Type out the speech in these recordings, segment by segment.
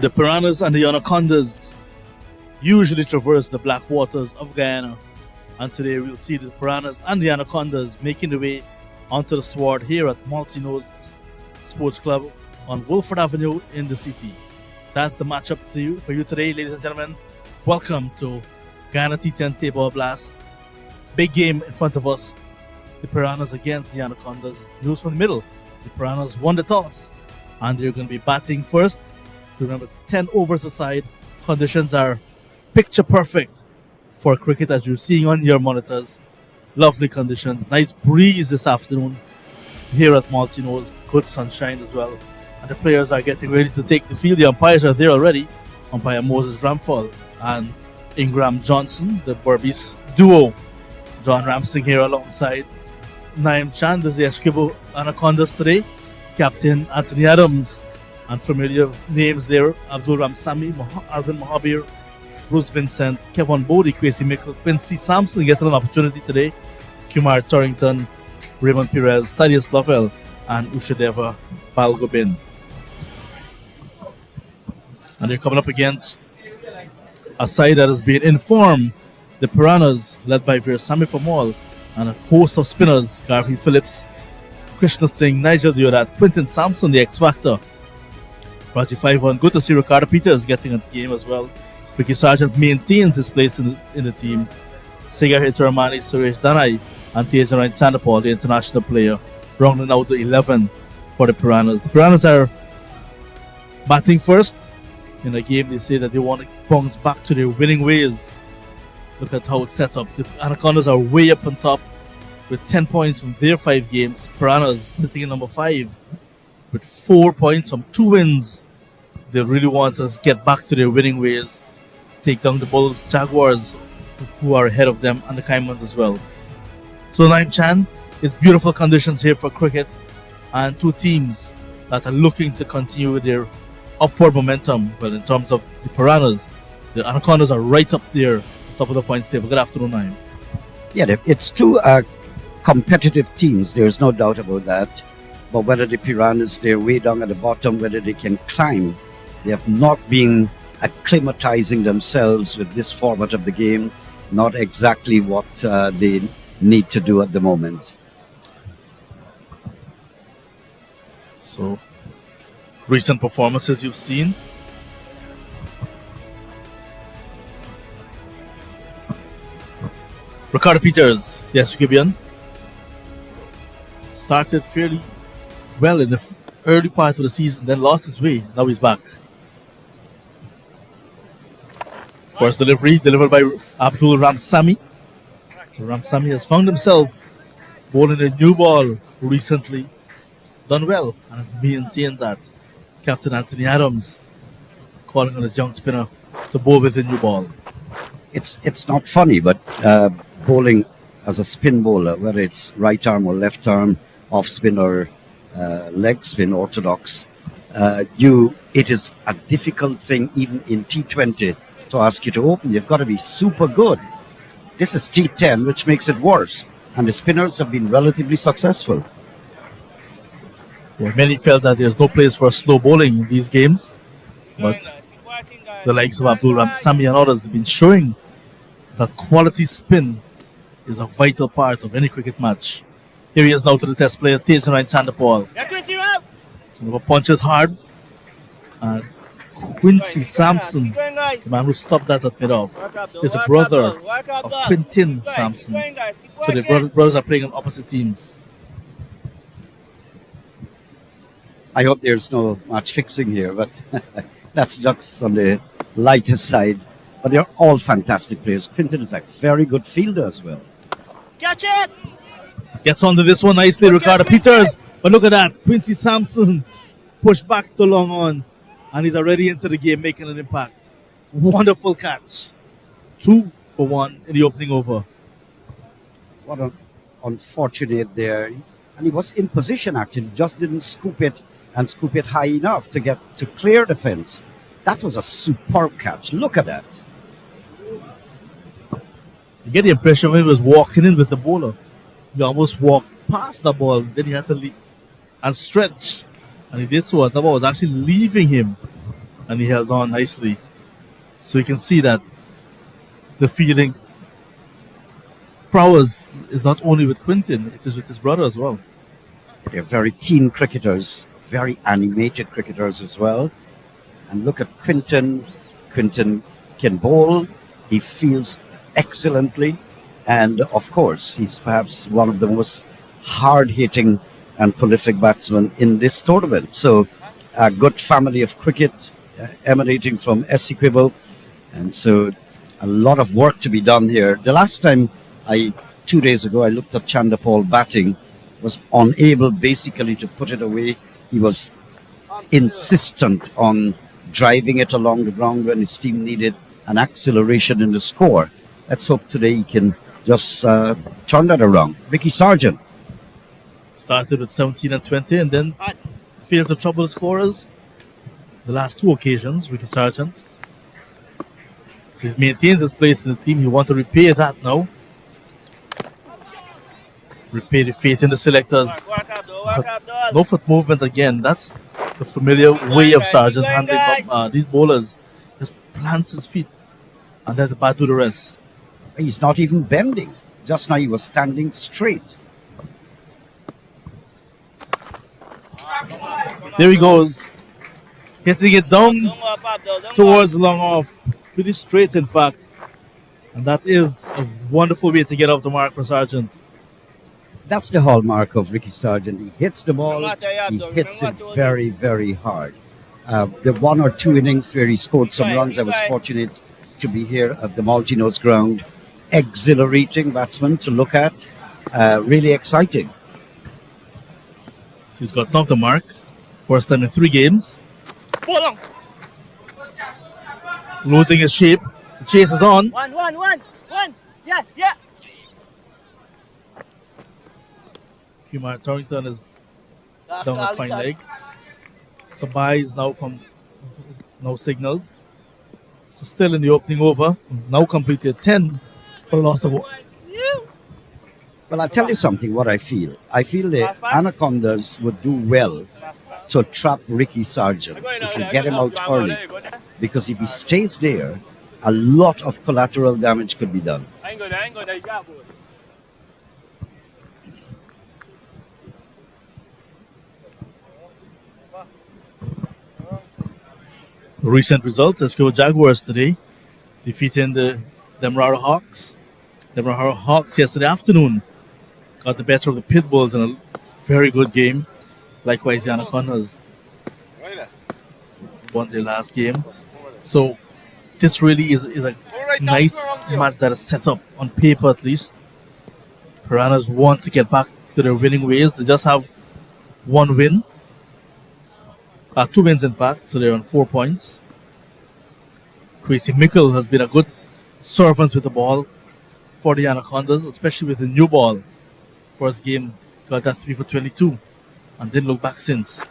The Piranhas and the Anacondas usually traverse the black waters of Guyana, and today we'll see the Piranhas and the Anacondas making their way onto the sward here at Malteenoes Sports Club on Wolford Avenue in the city. That's the matchup for you today, ladies and gentlemen. Welcome to Guyana T10 Blast. Big game in front of us. The Piranhas against the Anacondas. News from the middle. The Piranhas won the toss, and they're going to be batting first. Remember, it's 10 overs aside. Conditions are picture perfect for cricket, as you're seeing on your monitors. Lovely conditions. Nice breeze this afternoon here at Malteenoes. Good sunshine as well. And the players are getting ready to take the field. The umpires are there already. Umpire Moses Ramphal and Ingram Johnson, the Berbice duo. John Ramsing here alongside Naim Chand as the Esquibo Anacondas today. Captain Anthony Adams. And familiar names there: Abdul Ramsami, Alvin Mohabir, Bruce Vincent, Kevin Bodie, Kwesi Mickle, Quincy Sampson getting an opportunity today, Kumar Torrington, Raymond Perez, Thaddeus Lovell, and Ushadeva Balgobin. And they're coming up against a side that has been informed. The Piranhas, led by Veersamy Pamal, and a host of spinners: Garfield Phillips, Krishna Singh, Nigel Deodat, Quinton Sampson, the X Factor. Raji 5-1. Good to see Ricardo Peters getting a game as well. Ricky Sargent maintains his place in the team. Sigar Hitaramani, Suresh Danai, and Tejaran Chandapal, the international player, rounding out to 11 for the Piranhas. The Piranhas are batting first in a game. They say that they want to bounce back to their winning ways. Look at how it's set up. The Anacondas are way up on top with 10 points from their 5 games. Piranhas sitting in number 5 with 4 points from 2 wins. They really want us to get back to their winning ways, take down the Bulls, Jaguars, who are ahead of them, and the Caimans as well. So Naim Chan, it's beautiful conditions here for cricket, and 2 teams that are looking to continue with their upward momentum. But in terms of the Piranhas, the Anacondas are right up there, top of the points table. Good afternoon, Naim. Yeah, it's 2 competitive teams. There's no doubt about that. But whether the Piranhas, they're way down at the bottom, whether they can climb, they have not been acclimatizing themselves with this format of the game. Not exactly what they need to do at the moment. So, recent performances you've seen? Ricardo Peters, yes, Gibeon, started fairly well in the early part of the season, then lost his way. Now he's back. First delivery delivered by Abdul Ramsami. So Ramsami has found himself bowling a new ball recently. Done well and has maintained that. Captain Anthony Adams calling on his young spinner to bowl with a new ball. It's not funny, but bowling as a spin bowler, whether it's right arm or left arm, off spin or leg spin, orthodox, it is a difficult thing even in T20 to ask you to open. You've got to be super good. This is T10, which makes it worse, and the spinners have been relatively successful. Yeah, many felt that there's no place for slow bowling in these games, but the likes of Abdul Ramsami and others have been showing that quality spin is a vital part of any cricket match. Here he is now to the test player, Tejaran Chandapal. Punches hard. And Quincy Sampson, the man who stopped that at mid-off, is a brother of Quintin Sampson. So the brothers are playing on opposite teams. I hope there's no match fixing here, but that's just on the lighter side. But they're all fantastic players. Quintin is a very good fielder as well. Catch it! Gets onto this one nicely, Ricardo Peters. But look at that, Quincy Sampson pushed back to long on, and he's already into the game, making an impact. Wonderful catch. 2 for 1 in the opening over. What an unfortunate there. And he was in position actually, just didn't scoop it high enough to clear the fence. That was a superb catch. Look at that. You get the impression when he was walking in with the bowler, he almost walked past the ball, then he had to leave and stretch. And he did so, and the ball was actually leaving him. and he held on nicely. So you can see that the fielding prowess is not only with Quinton, it is with his brother as well. They're very keen cricketers, very animated cricketers as well. And look at Quinton. Quinton can bowl. He fields excellently. And of course, he's perhaps one of the most hard-hitting and prolific batsmen in this tournament. So a good family of cricket emanating from Essequibo. And so a lot of work to be done here. The last time 2 days ago, I looked at Chandapal batting, was unable basically to put it away. He was insistent on driving it along the ground when his team needed an acceleration in the score. Let's hope today he can just turn that around. Ricky Sargent. Started with 17 and 20 and then failed to trouble the scorers. The last two occasions, Ricky Sargent. So he maintains his place in the team. You want to repay that now. Repay the faith in the selectors. No foot movement again. That's the familiar way of Sargent handling these bowlers. Just plants his feet and let the bat do the rest. He's not even bending. Just now he was standing straight. There he goes. Hitting it down towards the long off. Pretty straight, in fact. And that is a wonderful way to get off the mark for Sargent. That's the hallmark of Ricky Sargent. He hits the ball. He hits it very, very hard. The 1 or 2 innings where he scored some runs, I was fortunate to be here at the Malteenoes ground. Exhilarating batsman to look at. Really exciting. So he's gotten off the mark. First time in 3 games. Losing his shape. The chase is on. One. Yeah. Kumar Torrington is down a fine leg. Some buys now signaled. So still in the opening over. Now completed 10 for a loss of 1. Well, I'll tell you something, what I feel. I feel the Anacondas would do well to trap Ricky Sargent if you get him out early. Because if he stays there, a lot of collateral damage could be done. Recent results, let's go Jaguars today. Defeating the Demerara Hawks. Demerara Hawks yesterday afternoon got the better of the Pitbulls in a very good game. Likewise, the Anacondas won their last game. So this really is a nice match that is set up on paper at least. Piranhas want to get back to their winning ways. They just have 1 win. 2 wins in fact, so they're on 4 points. Kwesi Mickle has been a good servant with the ball for the Anacondas, especially with the new ball. First game got that 3 for 22 and didn't look back since.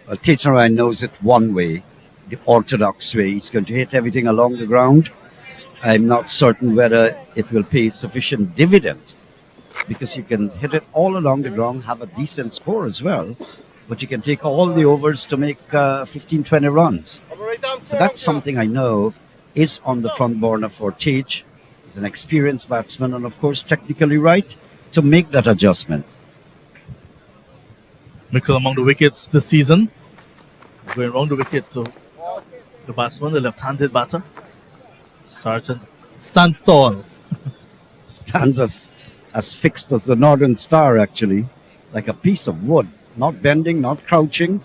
Well, Teacher knows it one way, the orthodox way. He's going to hit everything along the ground. I'm not certain whether it will pay sufficient dividend, because you can hit it all along the ground, have a decent score as well, but you can take all the overs to make 15, 20 runs. So that's something I know is on the front burner for Tage. He's an experienced batsman and, of course, technically right to make that adjustment. Mickle among the wickets this season. He's going around the wicket to the batsman, the left-handed batter. Sargent stands tall. Stands as fixed as the Northern Star, actually, like a piece of wood. Not bending, not crouching.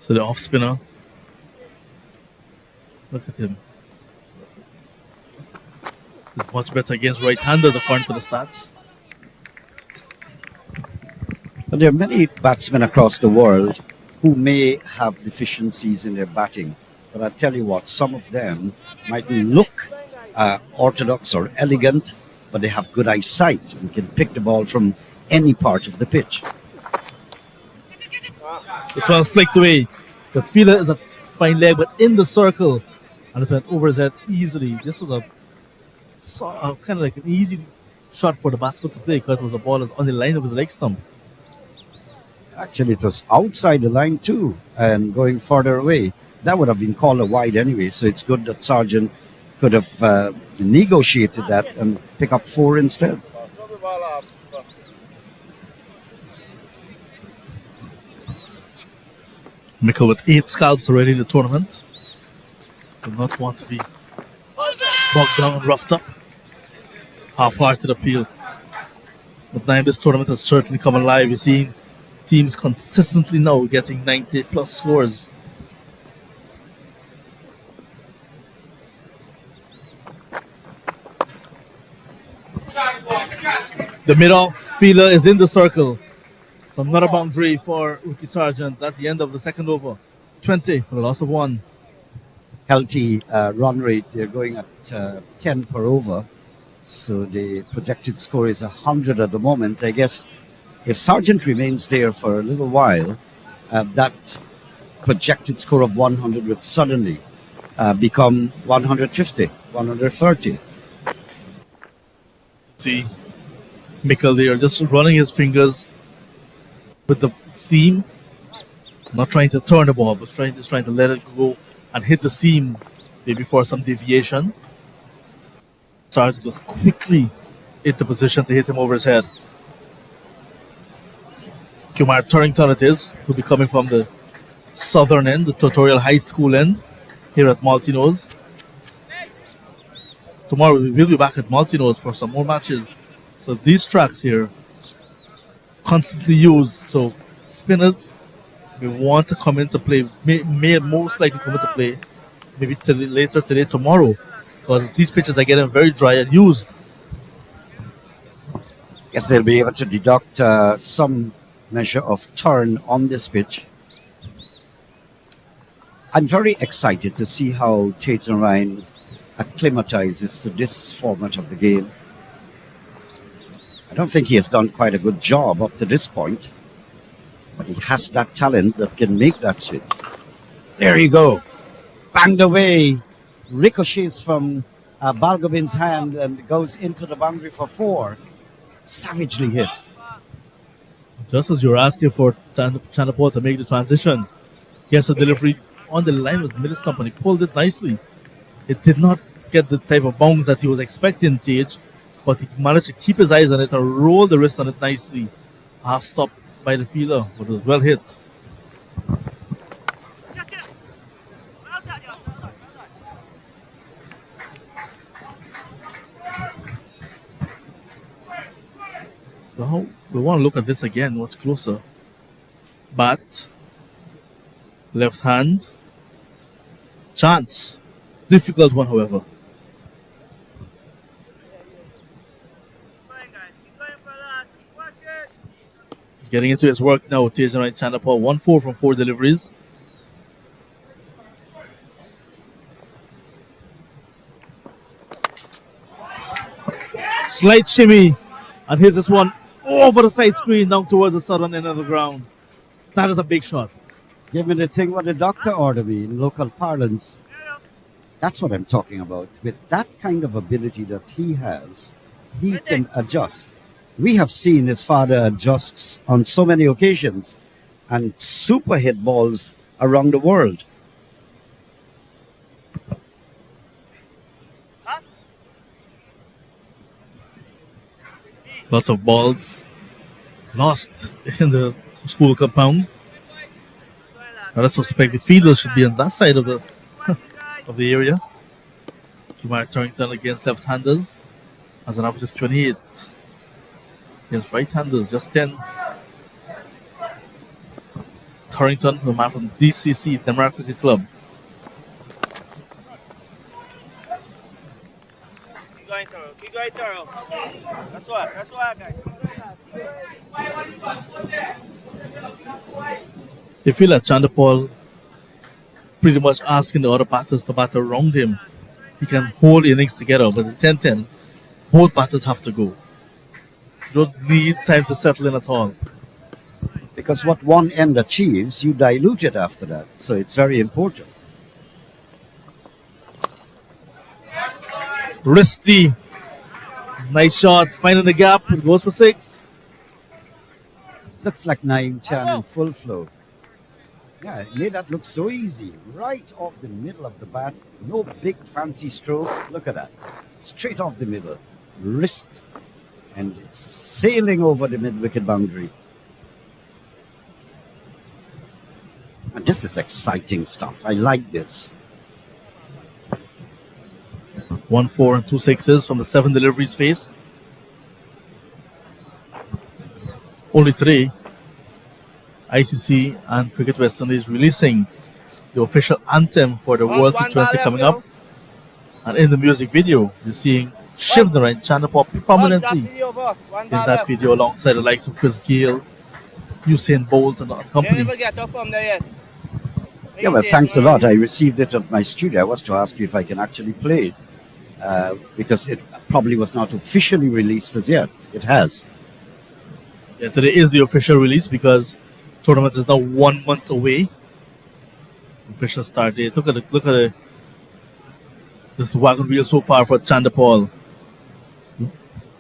So the off spinner. Look at him. He's much better against right-handers according to the stats. But there are many batsmen across the world who may have deficiencies in their batting. But I tell you what, some of them might look orthodox or elegant, but they have good eyesight and can pick the ball from any part of the pitch. This one flicked away. The fielder is a fine leg, but in the circle, and it went over his head easily. This was a kind of like an easy shot for the batsman to play because it was a ball that was on the line of his leg stump. Actually, it was outside the line too and going further away. That would have been called a wide anyway, so it's good that Sargent could have negotiated that and pick up 4 instead. Mickle with 8 scalps already in the tournament. Do not want to be bogged down and roughed up. Half-hearted appeal. But now this tournament has certainly come alive. You're seeing teams consistently now getting 90 plus scores. The mid-off fielder is in the circle. So another boundary for Rookie Sargent. That's the end of the second over. 20 for the loss of 1. Healthy run rate. They're going at 10 per over. So the projected score is 100 at the moment. I guess if Sargent remains there for a little while, that projected score of 100 would suddenly become 150, 130. See Mickle there just running his fingers with the seam, not trying to turn the ball, but just trying to let it go and hit the seam, maybe for some deviation. Sargent was quickly in the position to hit him over his head. Kumar Turrington it is, who'll be coming from the southern end, the Tutorial High School end, here at Malteenoes. Tomorrow we will be back at Malteenoes for some more matches. So these tracks here, constantly used. So spinners may want to come into play, may most likely come into play, maybe later today, tomorrow, because these pitches are getting very dry and used. Guess they'll be able to deduct some measure of turn on this pitch. I'm very excited to see how Tate and Ryan acclimatizes to this format of the game. I don't think he has done quite a good job up to this point, but he has that talent that can make that switch. There you go. Banged away. Ricochets from Balgobin's hand and goes into the boundary for 4. Savagely hit. Just as you were asking for Chanapol to make the transition, he has a delivery on the line with middle stump and he pulled it nicely. It did not get the type of bounce that he was expecting, Tage, but he managed to keep his eyes on it and roll the wrist on it nicely. Half stopped by the fielder, but it was well hit. Now we want to look at this again, much closer. Bat, left hand, chance. Difficult one, however. He's getting into his work now. Tajan Right Chanapal, 1-4 from 4 deliveries. Slight shimmy, and here's this one over the side screen down towards the southern end of the ground. That is a big shot. Give me the thing what the doctor ordered me in local parlance. That's what I'm talking about. With that kind of ability that he has, he can adjust. We have seen his father adjusts on so many occasions and super hit balls around the world. Lots of balls lost in the school compound. I suspect the fielders should be on that side of the area. Kumar Turrington against left-handers has an average of 28. Against right-handers, just 10. Turrington, the man from DCC, Denmark Cricket Club. Keep going thorough. That's what, guys. You feel that Chandapal pretty much asking the other batters to bat around him. He can hold innings together, but in 10-10, both batters have to go. You don't need time to settle in at all. Because what one end achieves, you dilute it after that. So it's very important. Risky. Nice shot. Finding the gap. It goes for 6. Looks like Naeem Chan in full flow. Yeah, it made that look so easy. Right off the middle of the bat. No big fancy stroke. Look at that. Straight off the middle. Wrist. And it's sailing over the mid-wicket boundary. And this is exciting stuff. I like this. 1 4 and 2 6s from the 7 deliveries faced. Only today, ICC and Cricket West Indies releasing the official anthem for the World T20 coming up. And in the music video, you're seeing Shivnara and Chandrapop prominently in that video alongside the likes of Chris Gayle, Usain Bolt and company. Yeah, well, thanks a lot. I received it at my studio. I was to ask you if I can actually play it because it probably was not officially released as yet. It has. Yeah, today is the official release because tournament is now 1 month away. Official start date. Look at this wagon wheel so far for Chandrapal.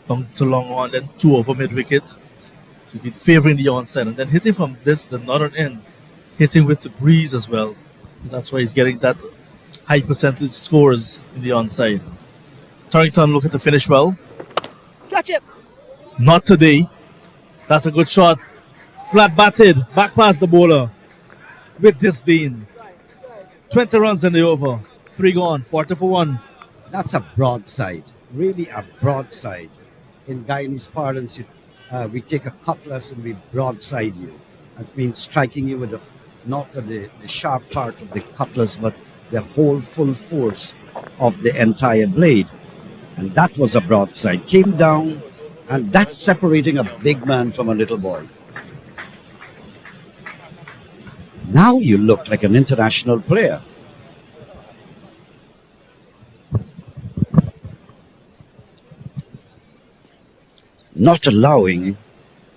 Down to long on, then 2 over mid wicket. So he's been favouring the onside and then hitting from the northern end, hitting with the breeze as well. And that's why he's getting that high percentage scores in the onside. Turrington looking to finish well. Catch it. Not today. That's a good shot. Flat batted, back past the bowler with disdain. 20 runs in the over. 3 gone, 40 for 1. That's a broadside. Really a broadside. In Guyanese parlance, we take a cutlass and we broadside you. That means striking you with not the sharp part of the cutlass, but the whole full force of the entire blade. And that was a broadside. Came down, and that's separating a big man from a little boy. Now you look like an international player. Not allowing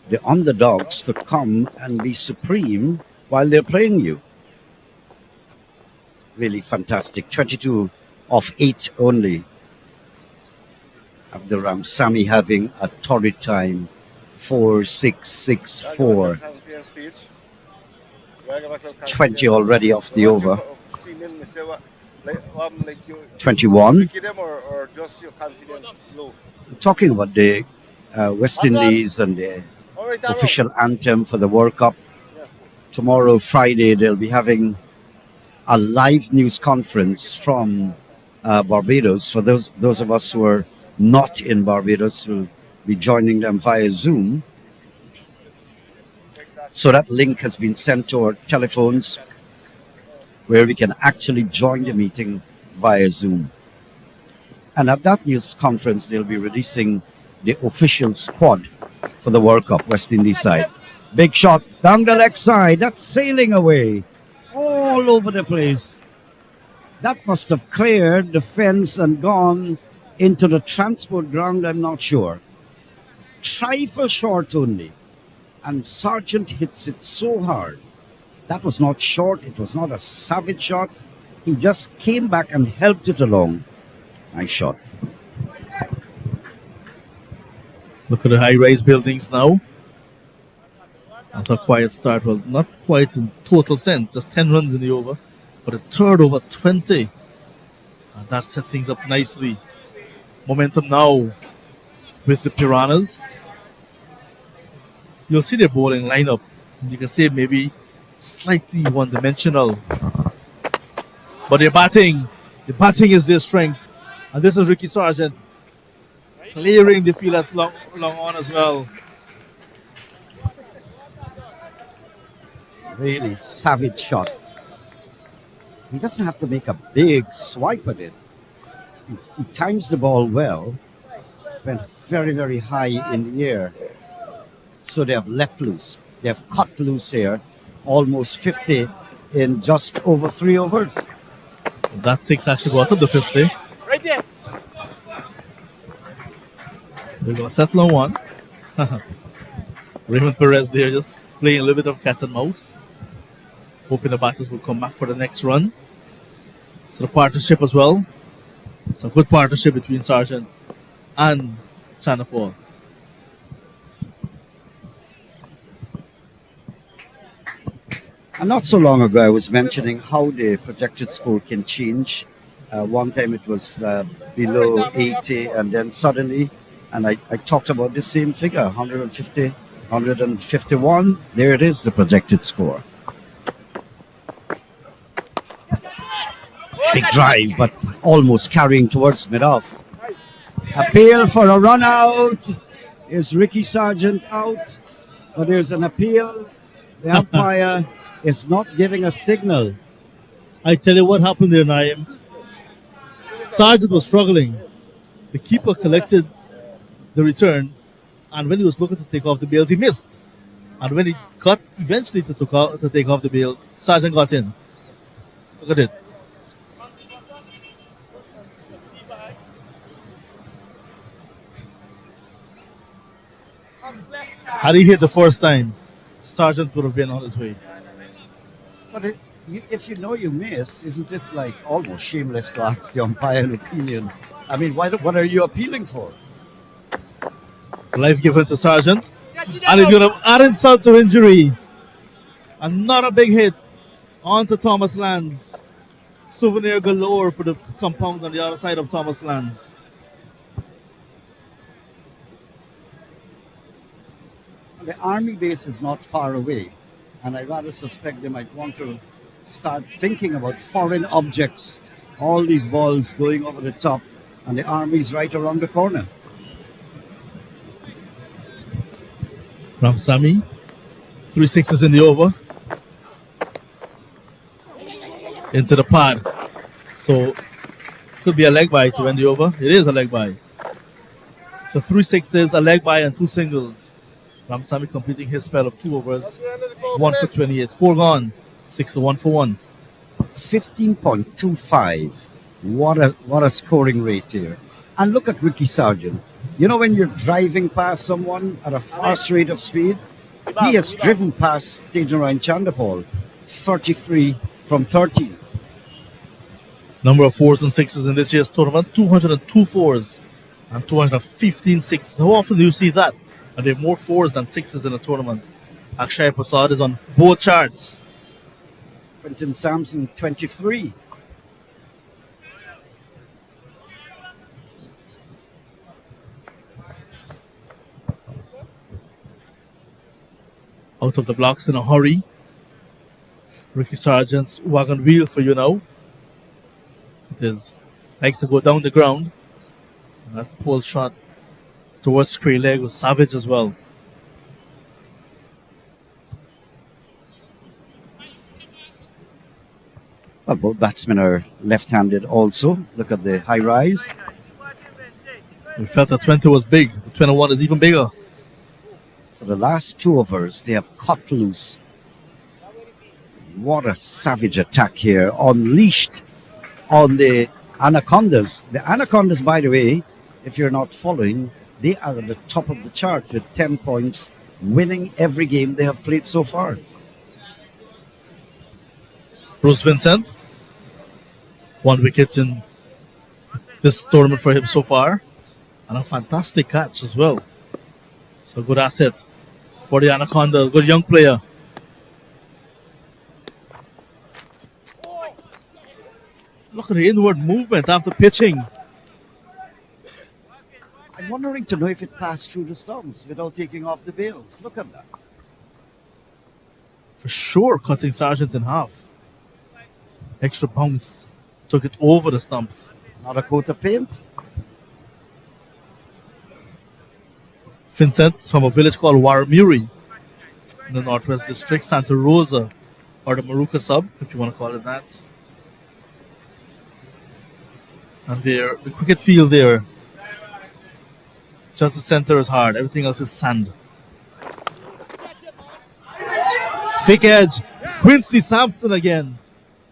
the underdogs to come and be supreme while they're playing you. Really fantastic. 22 of 8 only. Abdul Ram Sami having a torrid time. 4-6-6-4. 20 already off the over. 21. Talking about the West Indies and the official anthem for the World Cup. Tomorrow, Friday, they'll be having a live news conference from Barbados. For those of us who are not in Barbados, we'll be joining them via Zoom. So that link has been sent to our telephones where we can actually join the meeting via Zoom. And at that news conference, they'll be releasing the official squad for the World Cup, West Indies side. Big shot down the leg side. That's sailing away all over the place. That must have cleared the fence and gone into the transport ground, I'm not sure. Trifle short only. And Sargent hits it so hard. That was not short. It was not a savage shot. He just came back and helped it along. Nice shot. Look at the high-rise buildings now. After a quiet start, well, not quite in total sense, just 10 runs in the over, but a third over 20. And that set things up nicely. Momentum now with the Piranhas. You'll see their bowling lineup. You can say maybe slightly one-dimensional. But their batting is their strength. And this is Ricky Sargent clearing the field at long on as well. Really savage shot. He doesn't have to make a big swipe at it. He times the ball well. Went very, very high in the air. So they have let loose. They have cut loose here. Almost 50 in just over 3 overs. That 6 actually brought up the 50. Right there. They're going to settle on 1. Raymond Perez there just playing a little bit of cat and mouse. Hoping the batters will come back for the next run. So the partnership as well. It's a good partnership between Sargent and Chanapur. And not so long ago, I was mentioning how the projected score can change. One time it was below 80, and then suddenly, and I talked about the same figure 150, 151. There it is, the projected score. Big drive, but almost carrying towards mid-off. Appeal for a run out. Is Ricky Sargent out? But there's an appeal. The umpire is not giving a signal. I tell you what happened there, Naim. Sargent was struggling. The keeper collected the return, and when he was looking to take off the bails, he missed. And when he got eventually to take off the bails, Sargent got in. Look at it. Had he hit the first time, Sargent would have been on his way. But if you know you miss, isn't it like almost shameless to ask the umpire an opinion? I mean, what are you appealing for? Life given to Sargent. And he's going to add insult to injury. Another big hit onto Thomas Lands. Souvenir galore for the compound on the other side of Thomas Lands. The army base is not far away, and I rather suspect they might want to start thinking about foreign objects. All these balls going over the top, and the army's right around the corner. Ramsamy, 3 sixes in the over. Into the pad. So, could be a leg by to end the over. It is a leg by. So 3 sixes, a leg by, and 2 singles. Ramsamy completing his spell of 2 overs. 1 for 28. 4 gone. 6 to 1 for 1. 15.25. What a scoring rate here. And look at Ricky Sargent. You know when you're driving past someone at a fast rate of speed? He has driven past Tejaroy and Chandapal 33 from 30. Number of 4s and 6s in this year's tournament. 202 4s and 215 6s. How often do you see that? And there are more 4s than 6s in a tournament. Akshay Prasad is on both charts. Quentin Sampson 23. Out of the blocks in a hurry. Ricky Sargent's wagon wheel for you now. It is likes to go down the ground. And that pull shot towards square leg was savage as well. Well, both batsmen are left-handed also. Look at the high rise. We felt that 20 was big. 21 is even bigger. So the last 2 overs, they have cut loose. What a savage attack here, unleashed on the Anacondas. The Anacondas, by the way, if you're not following, they are at the top of the chart with 10 points, winning every game they have played so far. Bruce Vincent, 1 wicket in this tournament for him so far. And a fantastic catch as well. So good asset for the Anaconda. Good young player. Look at the inward movement after pitching. I'm wondering to know if it passed through the stumps without taking off the bails. Look at that. For sure, cutting Sargent in half. Extra bounce. Took it over the stumps. Not a coat of paint. Vincent's from a village called Warramuri in the Northwest District, Santa Rosa, or the Maruka sub, if you want to call it that. And there, the cricket field there, just the center is hard. Everything else is sand. Thick edge. Quincy Sampson again.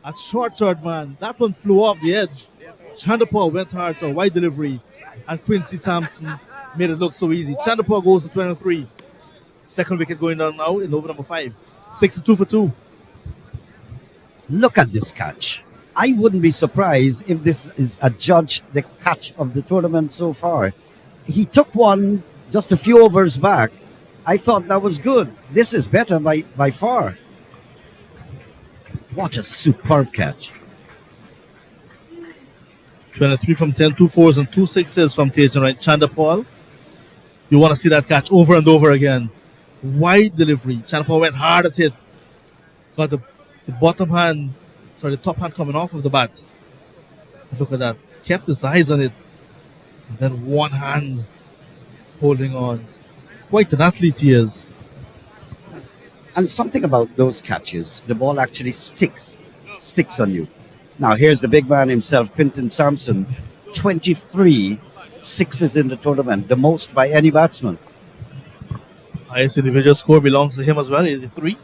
At short third man. That one flew off the edge. Chandapur went hard to a wide delivery. And Quincy Sampson made it look so easy. Chandapur goes to 23. Second wicket going down now in over number 5. 62 for 2. Look at this catch. I wouldn't be surprised if this is adjudged the catch of the tournament so far. He took one just a few overs back. I thought that was good. This is better by far. What a superb catch. 23 from 10, 2 fours and 2 sixes from Tejan right. Chandapal. You want to see that catch over and over again. Wide delivery. Chandapal went hard at it. Got the the top hand coming off of the bat. Look at that. Kept his eyes on it. And then one hand holding on. Quite an athlete he is. And something about those catches, the ball actually sticks on you. Now here's the big man himself, Quinton Sampson, 23 sixes in the tournament, the most by any batsman. Highest individual score belongs to him as well, 83.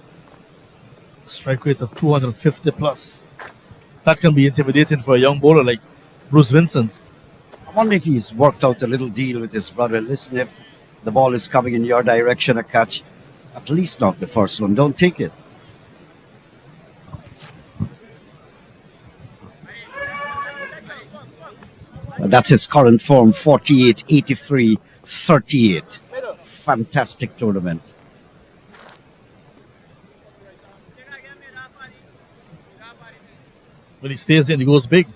Strike rate of 250 plus. That can be intimidating for a young bowler like Bruce Vincent. I wonder if he's worked out a little deal with his brother. Listen, if the ball is coming in your direction, a catch, at least not the first one. Don't take it. That's his current form, 48, 83, 38. Fantastic tournament. When he stays in, he goes big.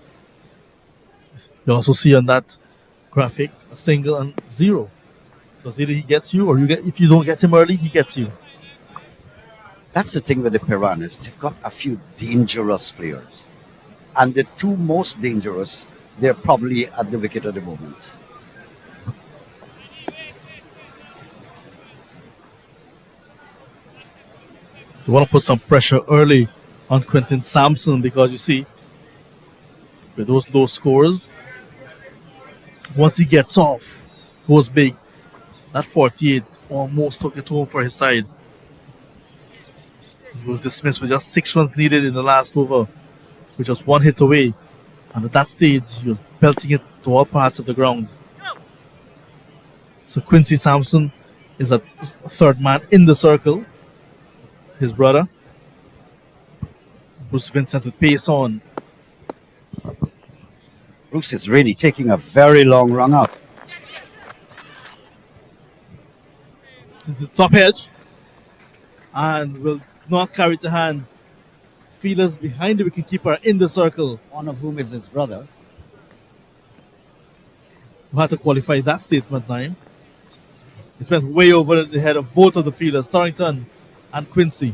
You also see on that graphic a single and 0. So it's either he gets you or you get. If you don't get him early, he gets you. That's the thing with the Pirahnas. They've got a few dangerous players. And the two most dangerous, they're probably at the wicket at the moment. You want to put some pressure early on Quinton Sampson because you see, with those low scores, once he gets off, goes big. That 48 almost took it home for his side. He was dismissed with just 6 runs needed in the last over, with just 1 hit away. And at that stage, he was belting it to all parts of the ground. So Quincy Sampson is a third man in the circle. His brother, Bruce Vincent, with pace on. Bruce is really taking a very long run up. The top edge and will not carry the hand. Fielders behind the wicketkeeper in the circle. One of whom is his brother. You had to qualify that statement now. It went way over the head of both of the fielders, Torrington and Quincy.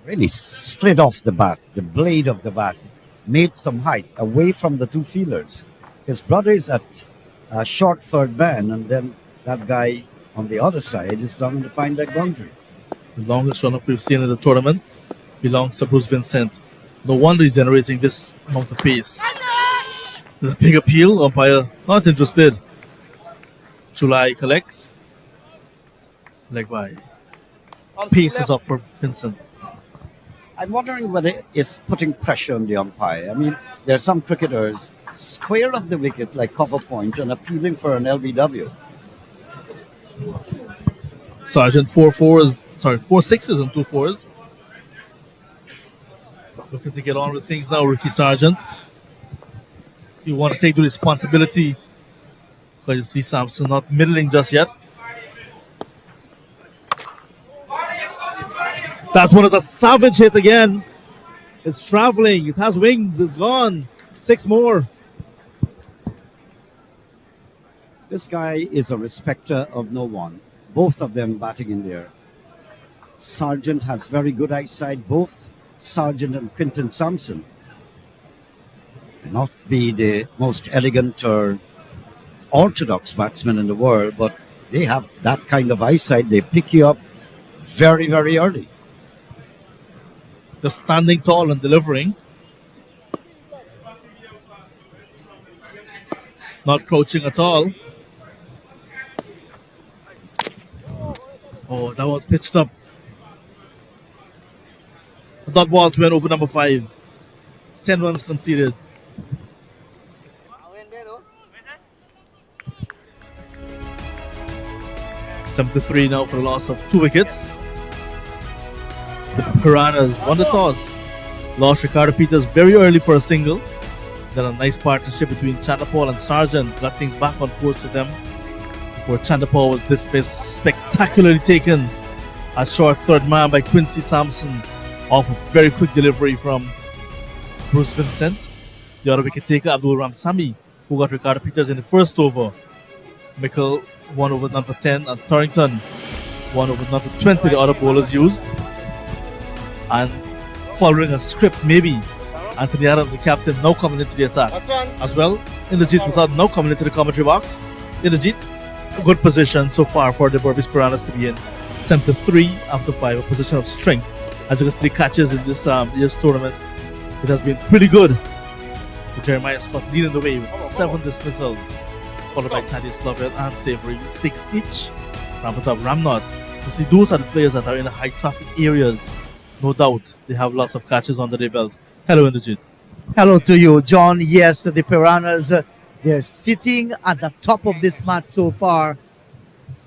Really slid off the bat, the blade of the bat, made some height away from the two fielders. His brother is at a short third man, and then that guy on the other side is down in the fine leg boundary. The longest run-up we've seen in the tournament belongs to Bruce Vincent. No wonder he's generating this amount of pace. The big appeal, umpire not interested. July collects. Leg by. Pace is up for Vincent. I'm wondering whether it's putting pressure on the umpire. I mean, there are some cricketers square of the wicket like cover point and appealing for an LBW. Sergeant 4 sixes and 2 fours. Looking to get on with things now, Ricky Sargent. You want to take the responsibility because you see Sampson not middling just yet. That one is a savage hit again. It's traveling. It has wings. It's gone. 6 more. This guy is a respecter of no one. Both of them batting in there. Sargent has very good eyesight. Both Sargent and Quinton Sampson. Not be the most elegant or orthodox batsmen in the world, but they have that kind of eyesight. They pick you up very, very early. Just standing tall and delivering. Not crouching at all. Oh, that was pitched up. A dot ball to win over number 5. 10 runs conceded. 73 now for the loss of 2 wickets. Piranhas won the toss, lost Ricardo Peters very early for a single. Then a nice partnership between Chandapal and Sargent got things back on course for them before Chandapal was dismissed, spectacularly taken a short third man by Quincy Sampson off a very quick delivery from Bruce Vincent. The other wicket taker, Abdul Ramsami, who got Ricardo Peters in the first over. Mickle 1 over none for 10, and Torrington 1 over none for 20, the other bowlers used. And following a script, maybe, Anthony Adams, the captain, now coming into the attack. As well, Inderjeet Prasad now coming into the commentary box. Inderjeet, a good position so far for the Berbice Piranhas to be in. 73 after 5, a position of strength. As you can see, the catches in this year's tournament, it has been pretty good. With Jeremiah Scott leading the way with 7 dismissals, followed by Thaddeus Lovell and Savory, 6 each. Rampatap Ramnot. You see, those are the players that are in the high traffic areas. No doubt they have lots of catches under their belt. Hello, Inderjeet. Hello to you, John. Yes, the Piranhas, they're sitting at the top of this match so far.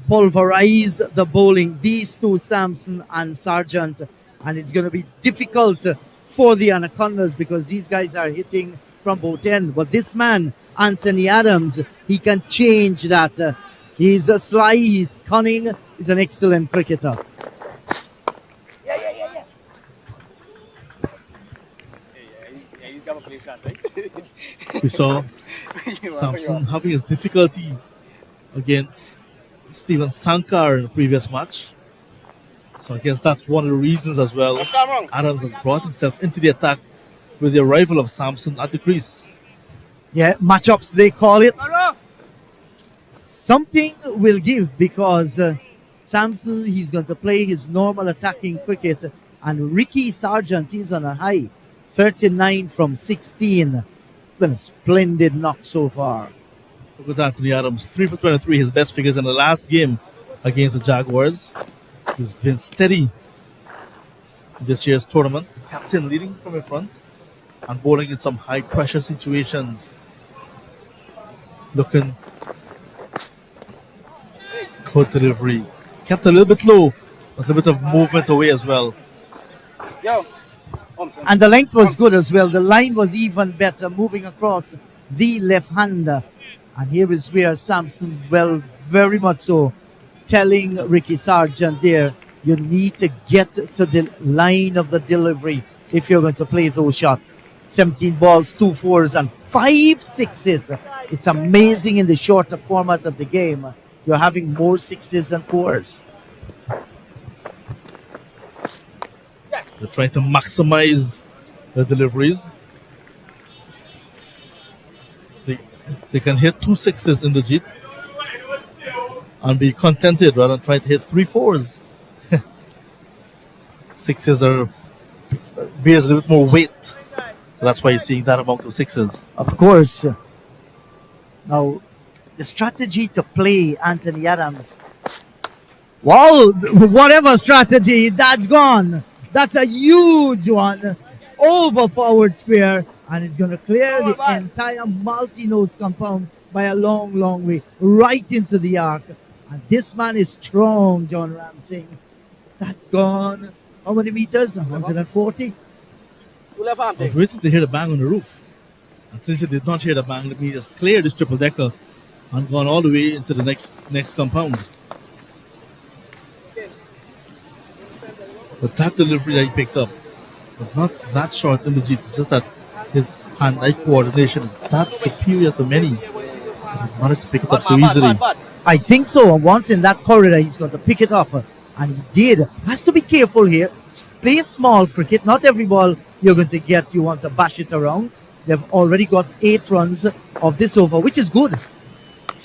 Pulverize the bowling, these two, Sampson and Sargent, and it's going to be difficult for the Anacondas because these guys are hitting from both ends. But this man, Anthony Adams, he can change that. He's sly, he's cunning, he's an excellent cricketer. We saw Sampson having his difficulty against Steven Sankar in the previous match. So I guess that's one of the reasons as well. Adams has brought himself into the attack with the arrival of Sampson at the crease. Yeah, matchups they call it. Something will give because Sampson, he's going to play his normal attacking cricket, and Ricky Sargent, he's on a high. 39 from 16. It's been a splendid knock so far. Look at Anthony Adams, 3 for 23, his best figures in the last game against the Jaguars. He's been steady in this year's tournament. The captain leading from in front and bowling in some high pressure situations. Looking good delivery. Kept a little bit low, but a bit of movement away as well. And the length was good as well. The line was even better, moving across the left-hander. And here is where Sampson, well, very much so, telling Ricky Sargent there, you need to get to the line of the delivery if you're going to play those shots. 17 balls, 2 fours, and 5 sixes. It's amazing in the shorter format of the game. You're having more sixes than fours. They're trying to maximize the deliveries. They can hit 2 sixes in the Jeet and be contented rather than trying to hit 3 fours. Sixes bears a little bit more weight. So that's why you're seeing that amount of sixes. Of course. Now, the strategy to play Anthony Adams. Wow, whatever strategy, that's gone. That's a huge one. Over forward square. And it's going to clear the entire Malteenoes compound by a long, long way. Right into the arc. And this man is strong, John Ramsing. That's gone. How many meters? 140? I was waiting to hear the bang on the roof. And since it did not hear the bang, let me just clear this triple decker and gone all the way into the next compound. But that delivery that he picked up was not that short in the Jeep. It's just that his hand-eye coordination is that superior to many. He managed to pick it up so easily. I think so. And once in that corridor, he's going to pick it up. And he did. Has to be careful here. Play small cricket. Not every ball you're going to get, you want to bash it around. They've already got 8 runs of this over, which is good.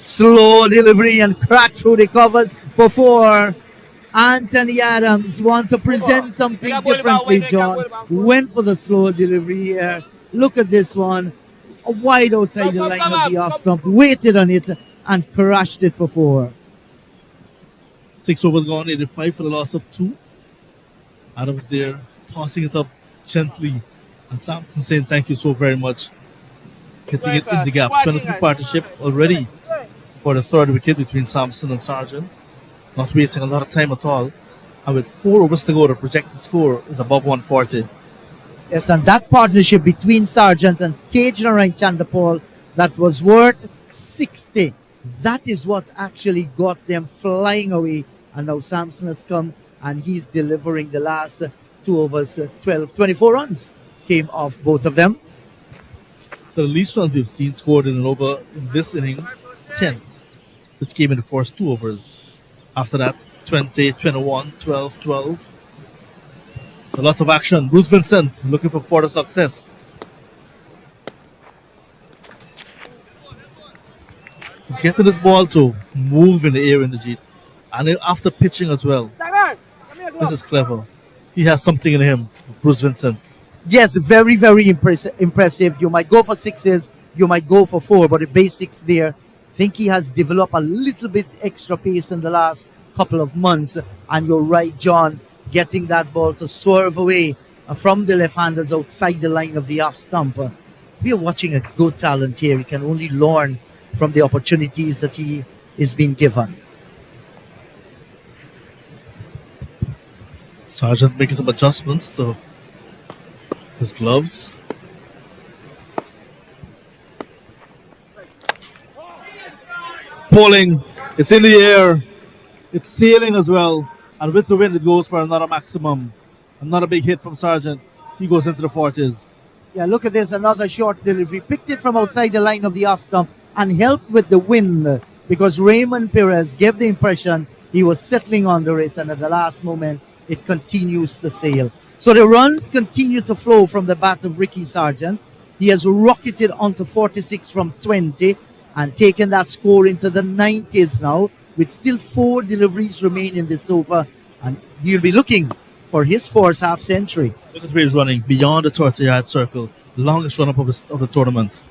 Slow delivery and crack through the covers for 4. Anthony Adams want to present something differently, John. Went for the slow delivery here. Look at this one. Wide outside the line of the off stump. Waited on it and crashed it for 4. 6 overs gone, 85 for the loss of 2. Adams there, tossing it up gently. And Sampson saying thank you so very much. Hitting it in the gap. Penalty partnership already for the 3rd wicket between Sampson and Sargent. Not wasting a lot of time at all. And with 4 overs to go, the projected score is above 140. Yes, and that partnership between Sargent and Tejnarine Chandapal that was worth 60. That is what actually got them flying away. And now Samson has come and he's delivering the last 2 overs, 24 runs came off both of them. So the least runs we've seen scored in an over in this innings, 10, which came in the first 2 overs. After that, 20, 21, 12, 12. So lots of action. Bruce Vincent looking for further success. He's getting this ball to move in the air in the Jeet. And after pitching as well. This is clever. He has something in him, Bruce Vincent. Yes, very, very impressive. You might go for 6s, you might go for 4, but the basics there. I think he has developed a little bit extra pace in the last couple of months. And you're right, John, getting that ball to swerve away from the left-handers outside the line of the off stump. We are watching a good talent here. He can only learn from the opportunities that he is being given. Sargent making some adjustments to his gloves. Pulling, it's in the air, it's sailing as well, and with the wind it goes for another maximum. Another big hit from Sargent. He goes into the 40s. Yeah, look at this, another short delivery. Picked it from outside the line of the off stump and helped with the wind because Raymond Perez gave the impression he was settling under it, and at the last moment it continues to sail. So the runs continue to flow from the bat of Ricky Sargent. He has rocketed onto 46 from 20 and taken that score into the 90s now, with still 4 deliveries remaining in this over, and he'll be looking for his 4th half century. Look at where he's running beyond the 30-yard circle, longest run up of the tournament.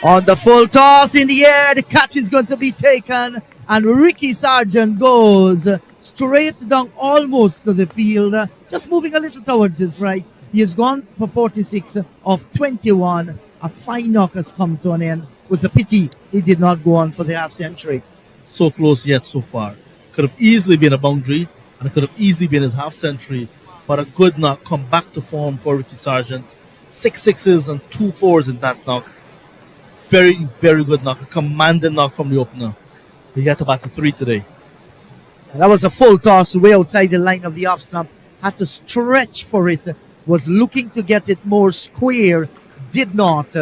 On the full toss in the air, the catch is going to be taken, and Ricky Sargent goes straight down almost to the field, just moving a little towards his right. He has gone for 46 of 21. A fine knock has come to an end. It was a pity he did not go on for the half century. So close yet so far. Could have easily been a boundary, and it could have easily been his half century, but a good knock, come back to form for Ricky Sargent. 6 sixes and 2 4s in that knock. Very, very good knock, a commanding knock from the opener. He got to bat to 3 today. And that was a full toss way outside the line of the off stump. Had to stretch for it. Was looking to get it more square. Did not.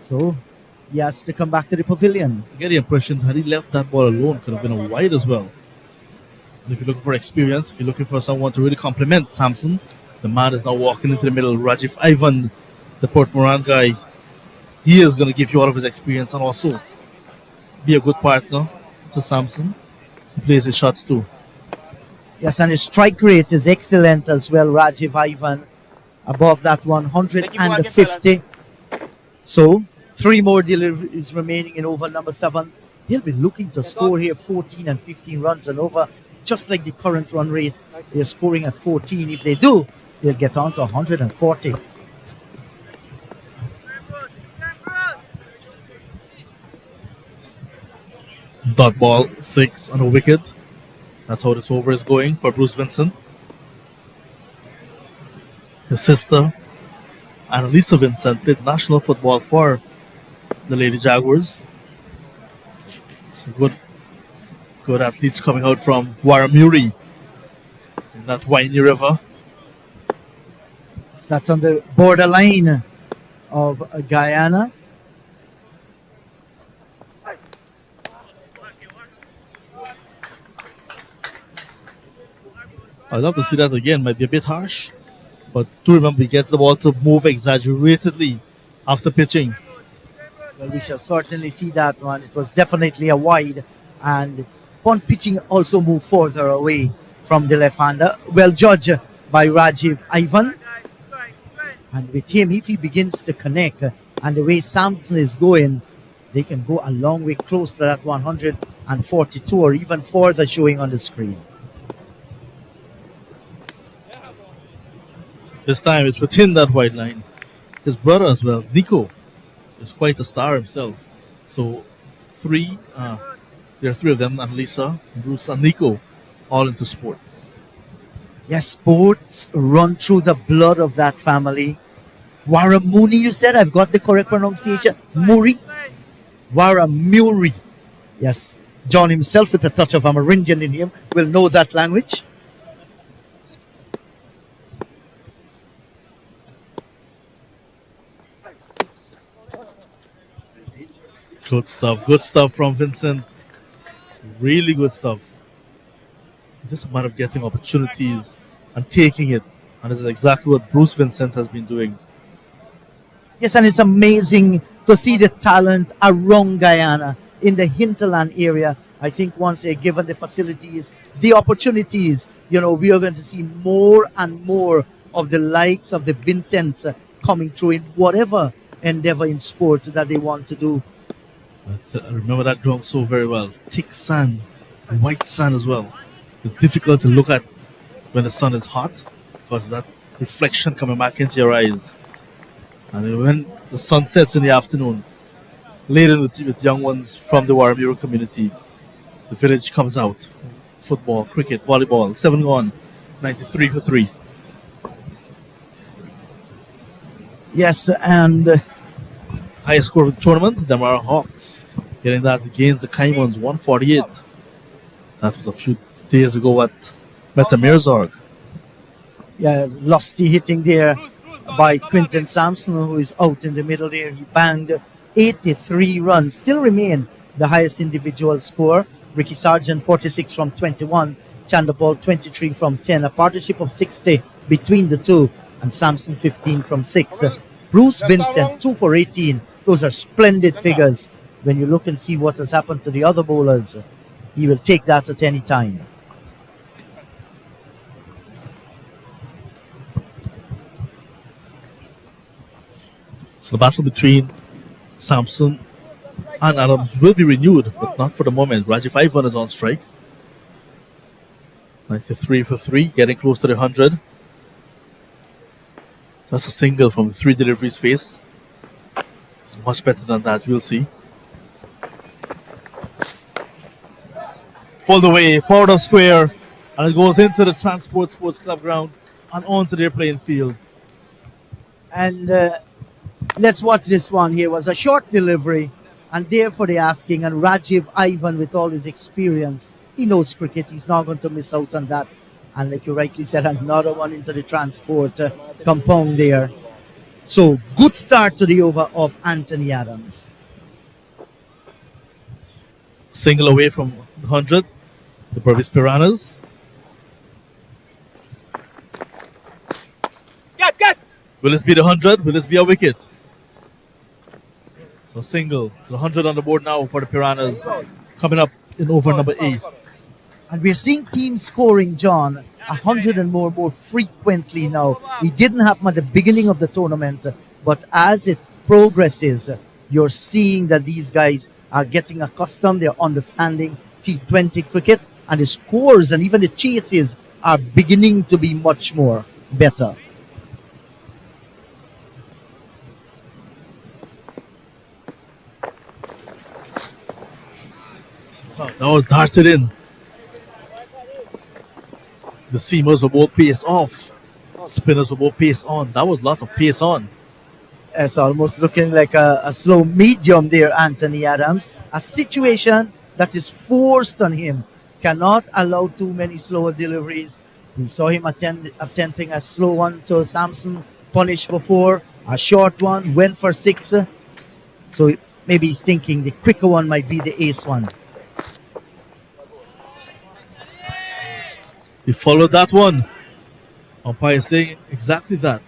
So he has to come back to the pavilion. I get the impression had he left that ball alone, could have been a wide as well. And if you're looking for experience, if you're looking for someone to really complement Samson, the man is now walking into the middle. Rajiv Ivan, the Port Moran guy, he is going to give you all of his experience and also be a good partner to Samson. He plays his shots too. Yes, and his strike rate is excellent as well, Rajiv Ivan. Above that 150. So 3 more deliveries remaining in over number 7. They'll be looking to score here 14 and 15 runs and over, just like the current run rate. They're scoring at 14. If they do, they'll get on to 140. Dot ball, 6 on a wicket. That's how this over is going for Bruce Vincent. His sister, Annalisa Vincent, played national football for the Lady Jaguars. So good athletes coming out from Warramuri in that windy river. So that's on the borderline of Guyana. I'd love to see that again. Might be a bit harsh, but do remember he gets the ball to move exaggeratedly after pitching. Well, we shall certainly see that one. It was definitely a wide, and upon pitching also moved further away from the left-hander. Well judged by Rajiv Ivan. And with him, if he begins to connect, and the way Samson is going, they can go a long way close to that 142 or even further showing on the screen. This time it's within that white line. His brother as well, Nico, is quite a star himself. So 3 There are three of them, Annalisa, Bruce, and Nico, all into sport. Yes, sports run through the blood of that family. Waramuni, you said? I've got the correct pronunciation. Muri? Waramuri. Yes, John himself, with a touch of Amerindian in him, will know that language. Good stuff from Vincent. Really good stuff. It's just a matter of getting opportunities and taking it. And this is exactly what Bruce Vincent has been doing. Yes, and it's amazing to see the talent around Guyana in the hinterland area. I think once they're given the facilities, the opportunities, we are going to see more and more of the likes of the Vincents coming through in whatever endeavor in sport that they want to do. But, I remember that drawing so very well. Thick sand, white sand as well. It's difficult to look at when the sun is hot because of that reflection coming back into your eyes. And when the sun sets in the afternoon, laden with young ones from the Waramura community, the village comes out. Football, cricket, volleyball, 7 on, 93 for 3. Yes, and Highest score of the tournament, the Damara Hawks, getting that against the Caimans, 148. That was a few days ago at Metamirzorg. yeah, lusty hitting there by Quinton Sampson, who is out in the middle there. He banged 83 runs, still remain the highest individual score. Ricky Sargent 46 from 21, Chandapal 23 from 10, a partnership of 60 between the two, and Sampson 15 from 6. Bruce Vincent 2 for 18. Those are splendid figures. When you look and see what has happened to the other bowlers, he will take that at any time. So the battle between Sampson and Adams will be renewed, but not for the moment. Rajiv Ivan is on strike. 93 for 3, getting close to the 100. That's a single from 3 deliveries face. It's much better than that, we'll see. Pulled away, forward of square, and it goes into the Transport Sports Club ground and onto their playing field. And let's watch this one here. It was a short delivery, and there for the asking. And Rajiv Ivan, with all his experience, he knows cricket. He's not going to miss out on that. And like you rightly said, another one into the transport compound there. So good start to the over of Anthony Adams. Single away from the 100. The Burbis Piranhas. Get! Will this be the 100? Will this be a wicket? So single. So the 100 on the board now for the Piranhas. Coming up in over number 8. And we're seeing teams scoring, John, 100 and more frequently now. It didn't happen at the beginning of the tournament, but as it progresses, you're seeing that these guys are getting accustomed, they're understanding T20 cricket, and the scores and even the chases are beginning to be much more better. Oh, that was darted in. The seamers were both pace off. Spinners were both pace on. That was lots of pace on. It's almost looking like a slow medium there, Anthony Adams. A situation that is forced on him. Cannot allow too many slower deliveries. We saw him attempting a slow one to Sampson, punished for 4. A short one, went for 6. So maybe he's thinking the quicker one might be the ace one. He followed that one. Umpire saying exactly that.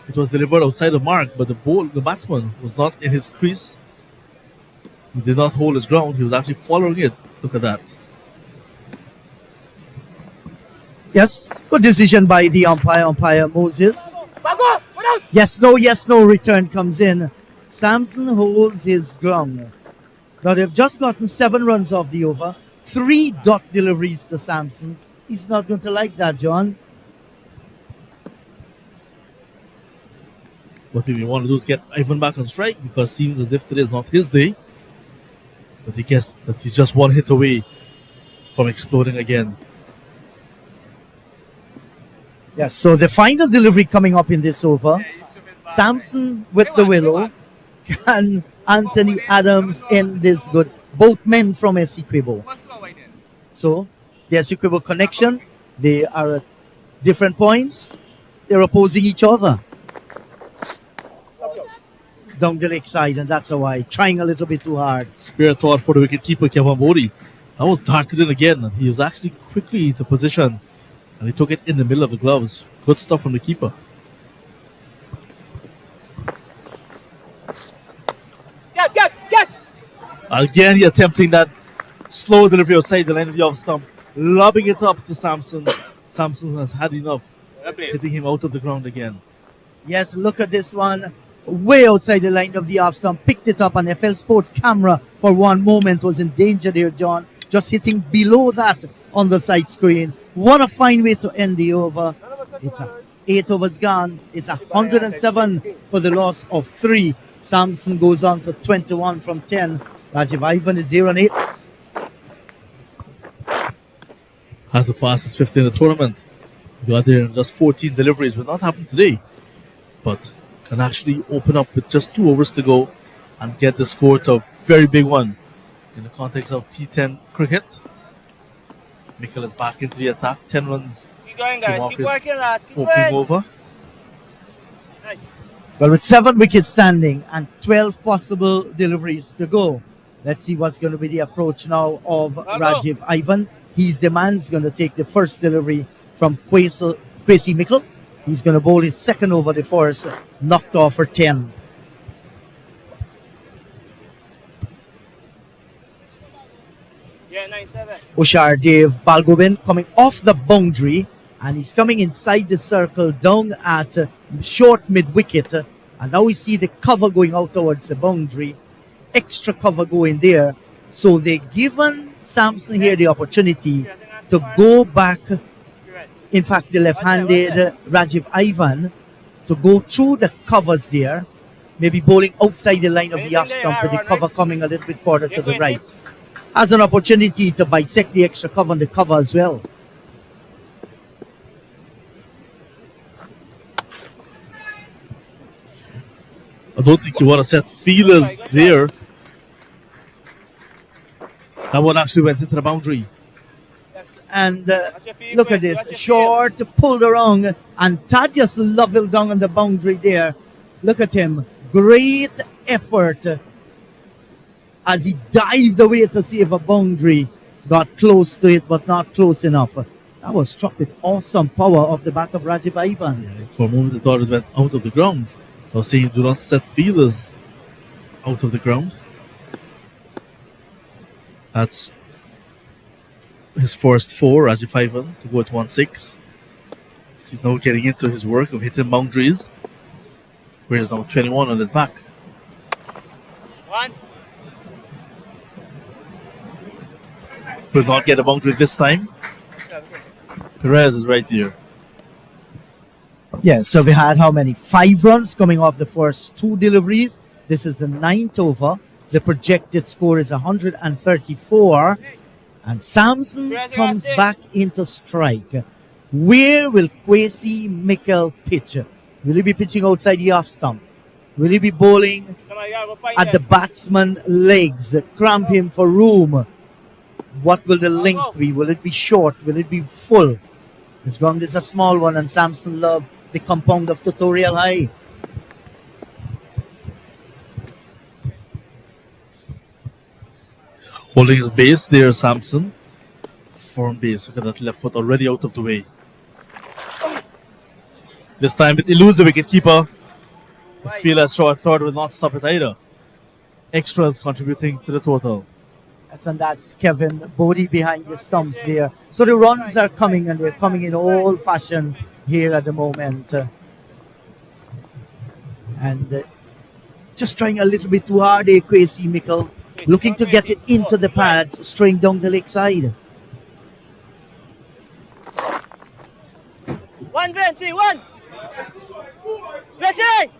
It was delivered outside the mark, but the batsman was not in his crease. He did not hold his ground. He was actually following it. Look at that. Yes, good decision by the umpire Moses. Yes, no, return comes in. Sampson holds his ground. Now they've just gotten 7 runs off the over. 3 dot deliveries to Sampson. He's not going to like that, John. What we want to do is get Ivan back on strike because it seems as if today is not his day. But he guessed that he's just one hit away from exploding again. Yes, so the final delivery coming up in this over. Samson with the willow. Can Anthony Adams end this good? Both men from Essequibo. So, the Essequibo connection. They are at different points. They're opposing each other. Down the lake side, and that's why. Trying a little bit too hard. Spear thought for the wicketkeeper, Kevin Bodie. That was darted in again, and he was actually quickly into position. And he took it in the middle of the gloves. Good stuff from the keeper. Get! Again, he attempting that slow delivery outside the line of the off stump. Lobbing it up to Samson. Samson has had enough. Hitting him out of the ground again. Yes, look at this one. Way outside the line of the off stump. Picked it up, and FL Sports camera for one moment was in danger there, John. Just hitting below that on the side screen. What a fine way to end the over. It's 8 overs gone. It's 107 for the loss of 3. Samson goes on to 21 from 10. Rajiv Ivan is 0 on 8. Has the fastest 50 in the tournament. He got there in just 14 deliveries. Will not happen today. But can actually open up with just 2 overs to go and get the score to a very big one in the context of T10 cricket. Mikkel is back into the attack. 10 runs. Keep going, Came guys. off Keep his working, lads. Keep opening going. over. Well, with 7 wickets standing and 12 possible deliveries to go, let's see what's going to be the approach now of Rajiv Ivan. He's the man who's going to take the first delivery from Kwesi Mikkel. He's going to bowl his second over the first, knocked off for 10. Yeah, 9-7. Ushar Dave Balgobin coming off the boundary, and he's coming inside the circle down at short mid-wicket. And now we see the cover going out towards the boundary. Extra cover going there. So they've given Samson here the opportunity to go back. In fact, the left-handed Rajiv Ivan to go through the covers there. Maybe bowling outside the line of the off stump with the cover coming a little bit further to the right. Has an opportunity to bisect the extra cover on the cover as well. I don't think you want to set feelers there. That one actually went into the boundary. Yes, and look at this. Short, pulled around, and Tad just leveled down on the boundary there. Look at him. Great effort as he dived away to save a boundary. Got close to it, but not close enough. That was struck with awesome power off the bat of Rajiv Ivan. Yeah, for a moment, I thought it went out of the ground. So I was saying, do not set feelers out of the ground. That's his first 4, Rajiv Ivan, to go at 1-6. He's now getting into his work of hitting boundaries, where he's now 21 on his back. 1. Will not get a boundary this time. Perez is right here. Yeah, so we had how many? 5 runs coming off the first 2 deliveries. This is the 9th over. The projected score is 134. And Samson comes back into strike. Where will Kwesi Mikkel pitch? Will he be pitching outside the off stump? Will he be bowling at the batsman legs? Cramp him for room. What will the length be? Will it be short? Will it be full? This ground is a small one, and Samson loved the compound of Tutorial High. Holding his base there, Samson. Firm base. Look at that left foot already out of the way. This time it eludes the wicketkeeper. The fielder short third will not stop it either. Extras contributing to the total. Yes, and that's Kevin Bodie behind the stumps there. So the runs are coming, and they're coming in old fashion here at the moment. And just trying a little bit too hard there, Kwesi Mikkel. Looking to get it into the pads, straying down the leg side. 1, Vinci, 1. Vinci!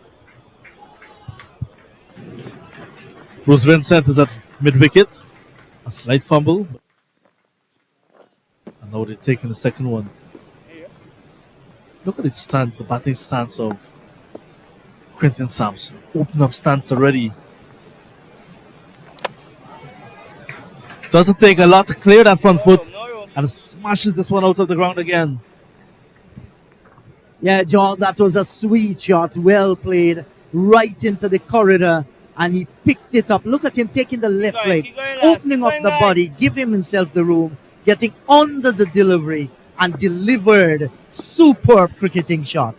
Bruce Vincent is at mid-wicket. A slight fumble. And now they're taking the second one. Look at his stance, the batting stance of Quentin Sampson. Open up stance already. Doesn't take a lot to clear that front foot. And smashes this one out of the ground again. Yeah, John, that was a sweet shot. Well played. Right into the corridor. And he picked it up. Look at him taking the left leg, opening up the body, giving himself the room, getting under the delivery, and delivered. Superb cricketing shot.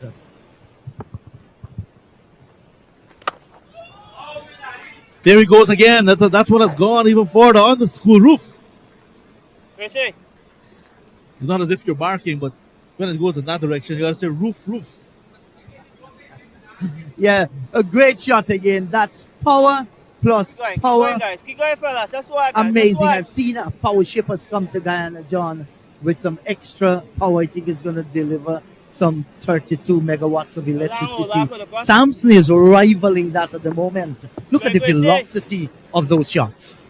There he goes again. That one has gone even further on the school roof. It's not as if you're barking, but when it goes in that direction, you gotta say roof, roof. Yeah, a great shot again. That's power plus Keep power. going, guys. Keep going, fellas. That's why, guys. Amazing. That's I've seen power shippers come to Guyana, John, with some extra power. I think it's going to deliver some 32 megawatts of electricity. Samson is rivaling that at the moment. Look at the velocity of those shots.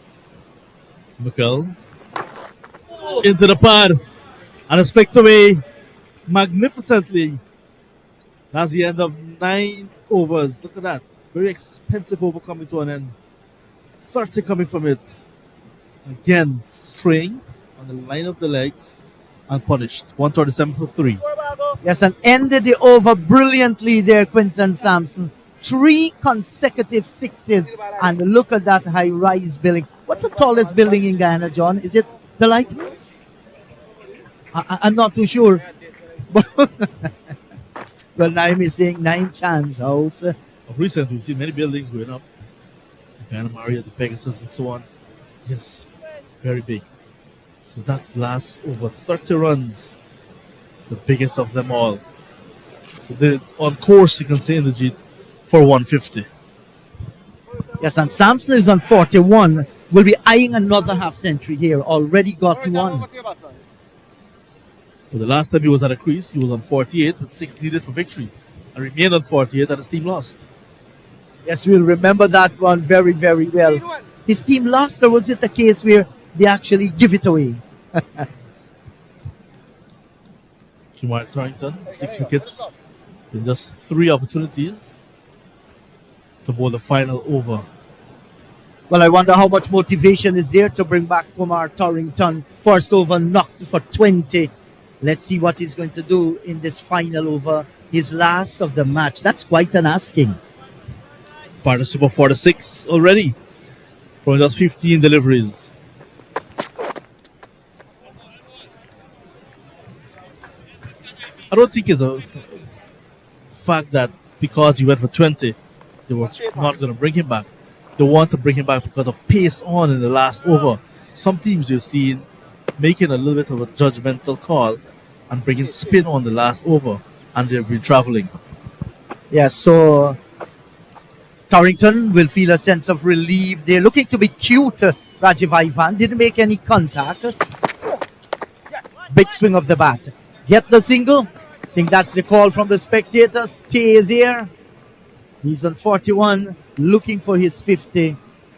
Mikel into the pad and it's flicked away magnificently. That's the end of 9 overs. Look at that. Very expensive over coming to an end. 30 coming from it. Again, straying on the line of the legs and punished. 137 for 3. Yes, and ended the over brilliantly there, Quentin Sampson. 3 consecutive sixes. And look at that high-rise building. What's the tallest building in Guyana, John? Is it the Lighthouse? I'm not too sure. Well, Naim is saying 9 chance house. Recently, we've seen many buildings going up. The Guyana Marriott, the Pegasus, and so on. Yes, very big. So that lasts over 30 runs. The biggest of them all. So they're on course, you can say, in the G for 150. Yes, and Sampson is on 41. Will be eyeing another half century here. Already got one. But the last time he was at a crease, he was on 48 with 6 needed for victory. And remained on 48 and his team lost. Yes, we'll remember that one very, very well. His team lost, or was it a case where they actually give it away? Kumar Torrington, 6 wickets in just 3 opportunities to bowl the final over. Well, I wonder how much motivation is there to bring back Kumar Torrington. First over knocked for 20. Let's see what he's going to do in this final over, his last of the match. That's quite an asking. Partnership of 46 already from just 15 deliveries. I don't think it's a fact that because he went for 20, they were not going to bring him back. They want to bring him back because of pace on in the last over. Some teams we've seen making a little bit of a judgmental call and bringing spin on the last over, and they've been traveling. Yeah, so Torrington will feel a sense of relief. They're looking to be cute. Rajiv Ivan didn't make any contact. Big swing of the bat. Get the single. I think that's the call from the spectators. Stay there. He's on 41, looking for his 50.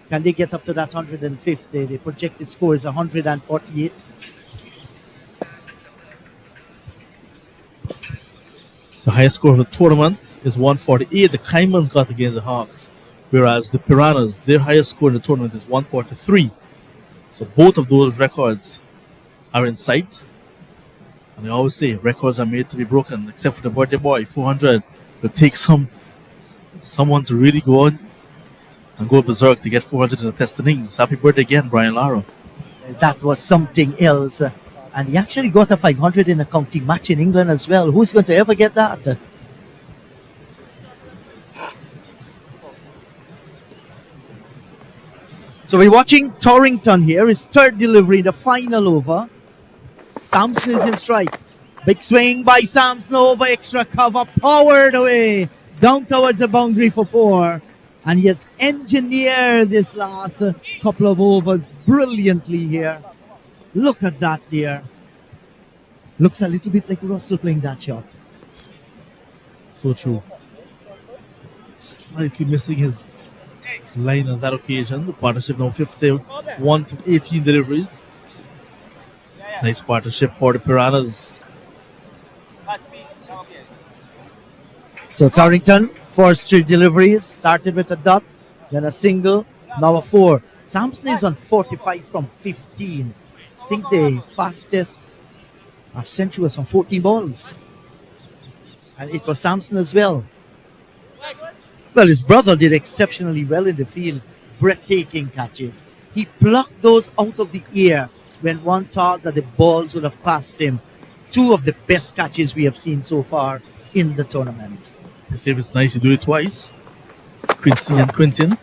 Can they get up to that 150? The projected score is 148. The highest score of the tournament is 148. The Caimans got against the Hawks, whereas the Piranhas, their highest score in the tournament is 143. So both of those records are in sight. And I always say records are made to be broken, except for the birthday boy, 400. It takes someone to really go on and go berserk to get 400 in the test innings. Happy birthday again, Brian Lara. That was something else. And he actually got a 500 in a county match in England as well. Who's going to ever get that? So we're watching Torrington here. His third delivery, the final over. Sampson is in strike. Big swing by Sampson over extra cover. Powered away. Down towards the boundary for 4. And he has engineered this last couple of overs brilliantly here. Look at that there. Looks a little bit like Russell playing that shot. So true. Slightly missing his line on that occasion. The partnership now 51 from 18 deliveries. Nice partnership for the Piranhas. So Torrington, 4 straight deliveries, started with a dot, then a single, now a 4. Sampson is on 45 from 15. I think the fastest half century was on 14 balls. And it was Sampson as well. Well, his brother did exceptionally well in the field. Breathtaking catches. He plucked those out of the air when one thought that the balls would have passed him. 2 of the best catches we have seen so far in the tournament. I say it's nice to do it twice. Quincy and Quintin.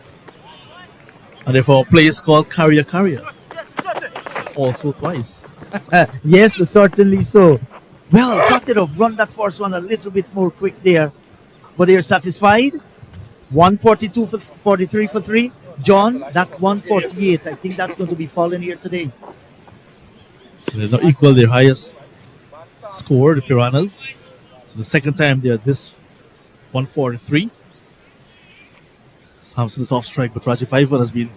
And therefore, play is called Carrier Carrier. Also twice. Yes, certainly so. Well, thought they'd have run that first one a little bit more quick there. But they're satisfied. 142 for 43 for 3. John, that 148. I think that's going to be falling here today. They now equal their highest score, the Piranhas. So the second time they're this 143. Sampson is off strike, but Rajiv Ivan has been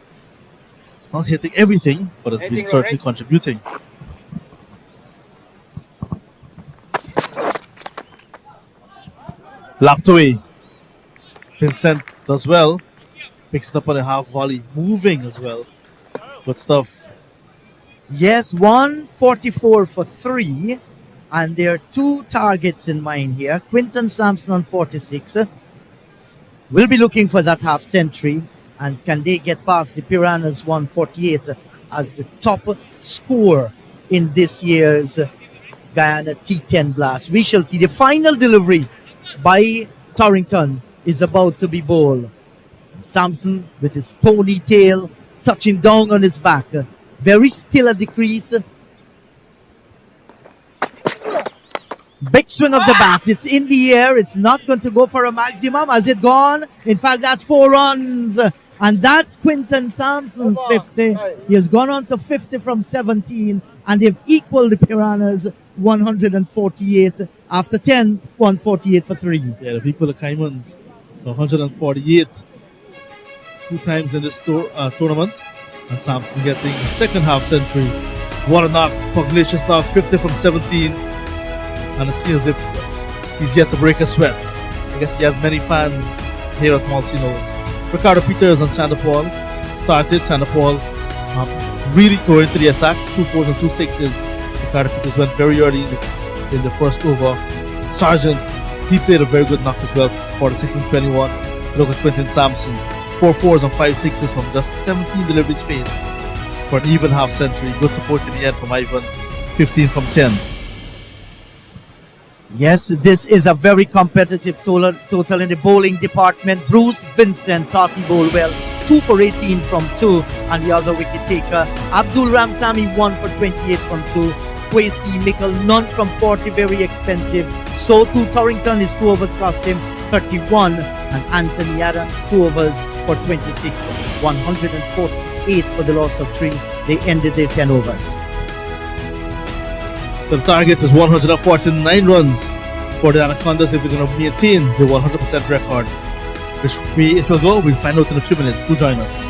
not hitting everything, but has been certainly contributing. Locked away. Vincent does well. Picks it up on a half volley. Moving as well. Good stuff. Yes, 144 for 3. And there are 2 targets in mind here. Quinton Sampson on 46. Will be looking for that half century. And can they get past the Piranhas 148 as the top score in this year's Guyana T10 Blast? We shall see. The final delivery by Torrington is about to be bowled. Sampson with his ponytail touching down on his back. Very still at the crease. Big swing of the bat. It's in the air. It's not going to go for a maximum. Has it gone? In fact, that's 4 runs. And that's Quinton Sampson's 50. He has gone on to 50 from 17. And they've equaled the Piranhas 148 after 10, 148 for 3. Yeah, they've equaled the Caimans. So 148 2 times in this tournament. And Sampson getting second half century. What a knock. Pugnicious knock. 50 from 17. And it seems as if he's yet to break a sweat. I guess he has many fans here at Malteenoes. Ricardo Peters and Chanda Paul started. Chanda Paul really tore into the attack. 2 4s and 2 6s. Ricardo Peters went very early in the first over. Sargent, he played a very good knock as well for the 16-21. Look at Quinton Sampson. 4 4s and 5 6s from just 17 deliveries faced for an even half century. Good support in the end from Ivan. 15 from 10. Yes, this is a very competitive total in the bowling department. Bruce Vincent thought he bowled well. 2 for 18 from 2 and the other wicket taker. Abdul Ramsami 1 for 28 from 2. Kwesi Mickle none from 40, very expensive. So too Torrington, his 2 overs cost him 31. And Anthony Adams 2 overs for 26. 148 for the loss of 3. They ended their 10 overs. So the target is 149 runs for the Anacondas if they're going to maintain the 100% record. Which way it will go, we'll find out in a few minutes. Do join us.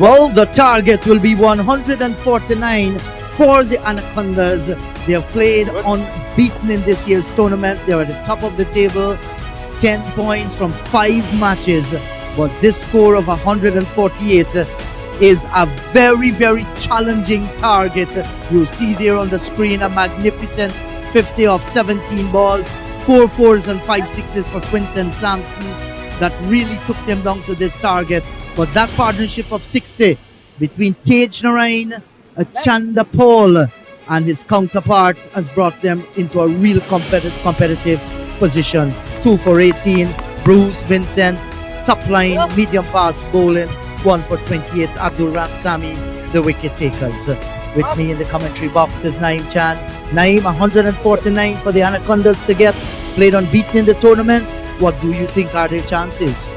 Well, the target will be 149 for the Anacondas. They have played unbeaten in this year's tournament. They're at the top of the table, 10 points from 5 matches. But this score of 148 is a very, very challenging target. You see there on the screen a magnificent 50 off 17 balls, 4 4s and 5 6s for Quinton Sampson. That really took them down to this target. But that partnership of 60 between Tej Narain, Chanda Paul and his counterpart has brought them into a real competitive position. 2 for 18, Bruce Vincent, top line, medium fast bowling, 1 for 28, Abdul Ramsami, the wicket takers. With me in the commentary box is Naeem Chan. Naeem, 149 for the Anacondas to get, played unbeaten in the tournament. What do you think are their chances?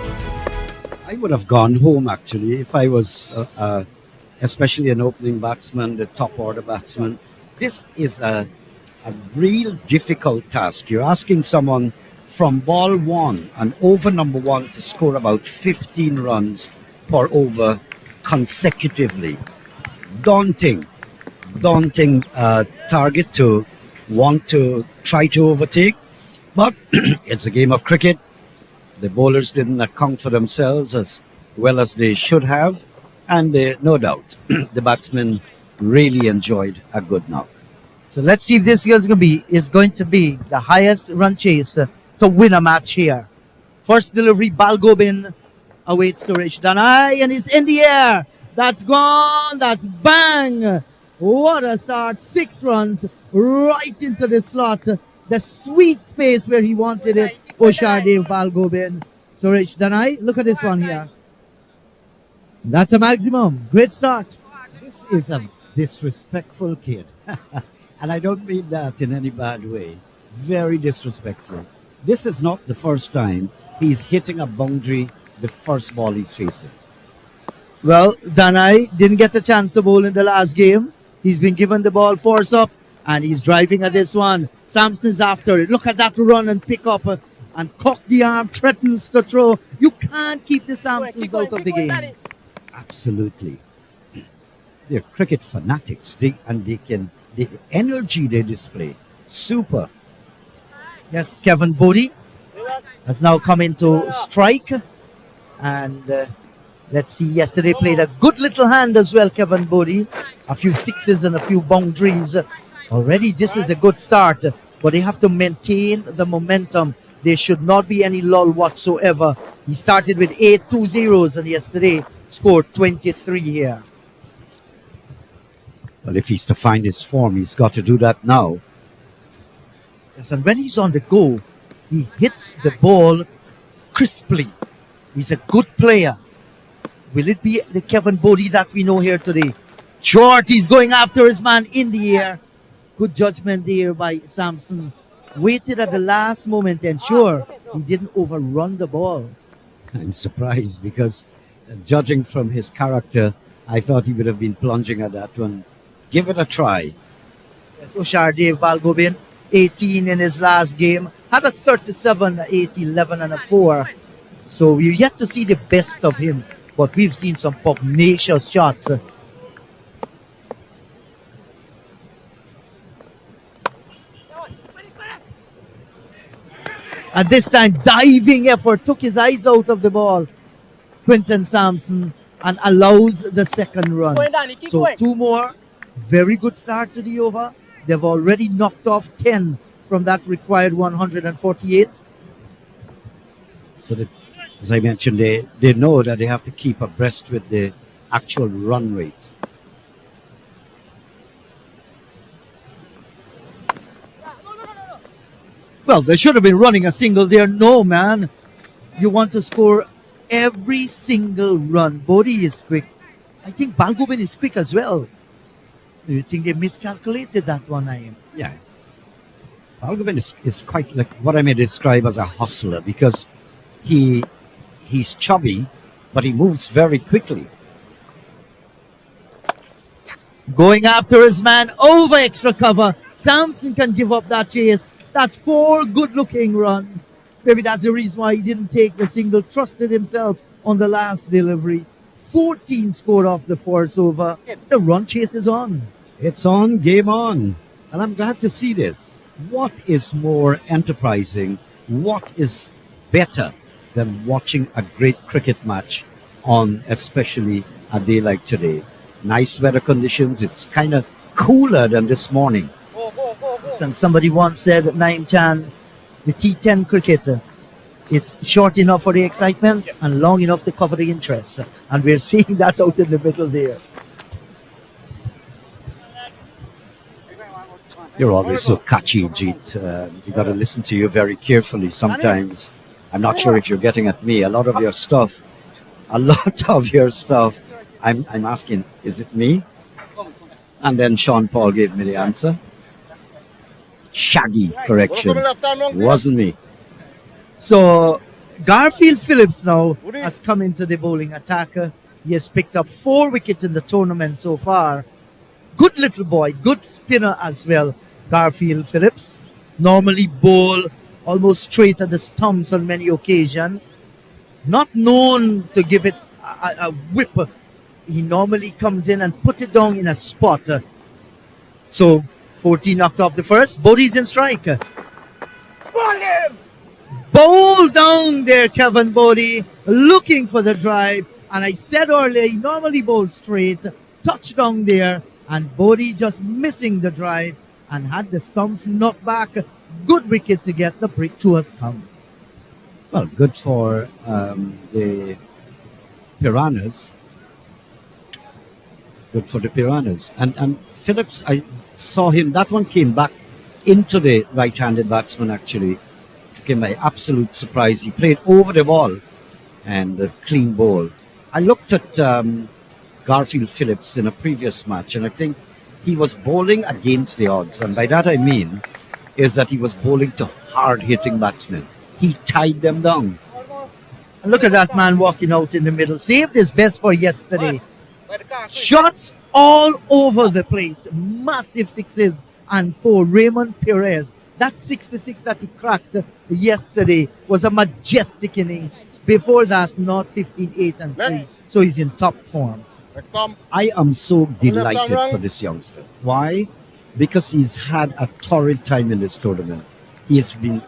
I would have gone home actually if I was, especially an opening batsman, the top order batsman. This is a real difficult task. You're asking someone from ball 1 and over number 1 to score about 15 runs per over consecutively. Daunting target to want to try to overtake, but it's a game of cricket. The bowlers didn't account for themselves as well as they should have, and no doubt the batsmen really enjoyed a good knock. So let's see if this is going to be the highest run chase to win a match here. First delivery, Balgobin awaits Suresh Danai and he's in the air. That's gone. That's bang. What a start. 6 runs right into the slot. The sweet space where he wanted it. Oshardev Balgobin. Suresh Danai. Look at this one here. That's a maximum. Great start. This is a disrespectful kid. And I don't mean that in any bad way. Very disrespectful. This is not the first time he's hitting a boundary the first ball he's facing. Well, Danai didn't get a chance to bowl in the last game. He's been given the ball force up and he's driving at this one. Sampson's after it. Look at that run and pick up and cock the arm, threatens to throw. You can't keep the Sampsons out of the game. Absolutely. They're cricket fanatics. The energy they display. Super. Yes, Kevin Bodie has now come into strike. And let's see, yesterday played a good little hand as well, Kevin Bodie. A few 6s and a few boundaries. Already this is a good start, but they have to maintain the momentum. There should not be any lull whatsoever. He started with 8 2-0s and yesterday scored 23 here. Well, if he's to find his form, he's got to do that now. Yes, and when he's on the go, he hits the ball crisply. He's a good player. Will it be the Kevin Bodie that we know here today? Short, he's going after his man in the air. Good judgment there by Sampson. Waited at the last moment to ensure he didn't overrun the ball. I'm surprised because judging from his character, I thought he would have been plunging at that one. Give it a try. Yes, Oshardev Balgobin, 18 in his last game. Had a 37, 8, 11 and a 4. So we're yet to see the best of him. But we've seen some pugnacious shots. At this time, diving effort took his eyes out of the ball. Quinton Sampson and allows the second run. So 2 more. Very good start to the over. They've already knocked off 10 from that required 148. So that, as I mentioned, they know that they have to keep abreast with the actual run rate. Well, they should have been running a single there. No, man. You want to score every single run. Bodie is quick. I think Balgobin is quick as well. Do you think they miscalculated that one, Naeem? Yeah. Balgobin is quite like what I may describe as a hustler because he's chubby, but he moves very quickly. Going after his man over extra cover. Sampson can give up that chase. That's 4 good-looking runs. Maybe that's the reason why he didn't take the single. Trusted himself on the last delivery. 14 scored off the force over. The run chase is on. It's on, game on. And I'm glad to see this. What is more enterprising? What is better than watching a great cricket match on especially a day like today? Nice weather conditions. It's kind of cooler than this morning. And somebody once said, Naim Chan, the T10 cricket, it's short enough for the excitement and long enough to cover the interest. And we're seeing that out in the middle there. You're always so catchy, Jeet. You got to listen to you very carefully sometimes. I'm not sure if you're getting at me. A lot of your stuff, I'm asking, is it me? And then Sean Paul gave me the answer. Shaggy correction. Wasn't me. So Garfield Phillips now has come into the bowling attack. He has picked up 4 wickets in the tournament so far. Good little boy, good spinner as well. Garfield Phillips normally bowl almost straight at the stumps on many occasions. Not known to give it a whip. He normally comes in and put it down in a spot. So 14 knocked off the first. Bodie's in strike. Bowl down there, Kevin Bodie, looking for the drive. And I said earlier, he normally bowls straight. Touchdown there. And Bodie just missing the drive and had the stumps knocked back. Good wicket to get the breakthrough has come. Well, good for the Piranhas. Good for the Piranhas. And Phillips, I saw him, that one came back into the right-handed batsman actually. Took him by absolute surprise. He played over the ball and a clean bowl. I looked at Garfield Phillips in a previous match, and I think he was bowling against the odds. And by that I mean is that he was bowling to hard-hitting batsmen. He tied them down. And look at that man walking out in the middle. Saved his best for yesterday. Shots all over the place. Massive sixes and 4. Raymond Perez. That 66 that he cracked yesterday was a majestic innings. Before that, not 15, 8 and 3. So he's in top form. I am so delighted for this youngster. Why? Because he's had a torrid time in this tournament. He has been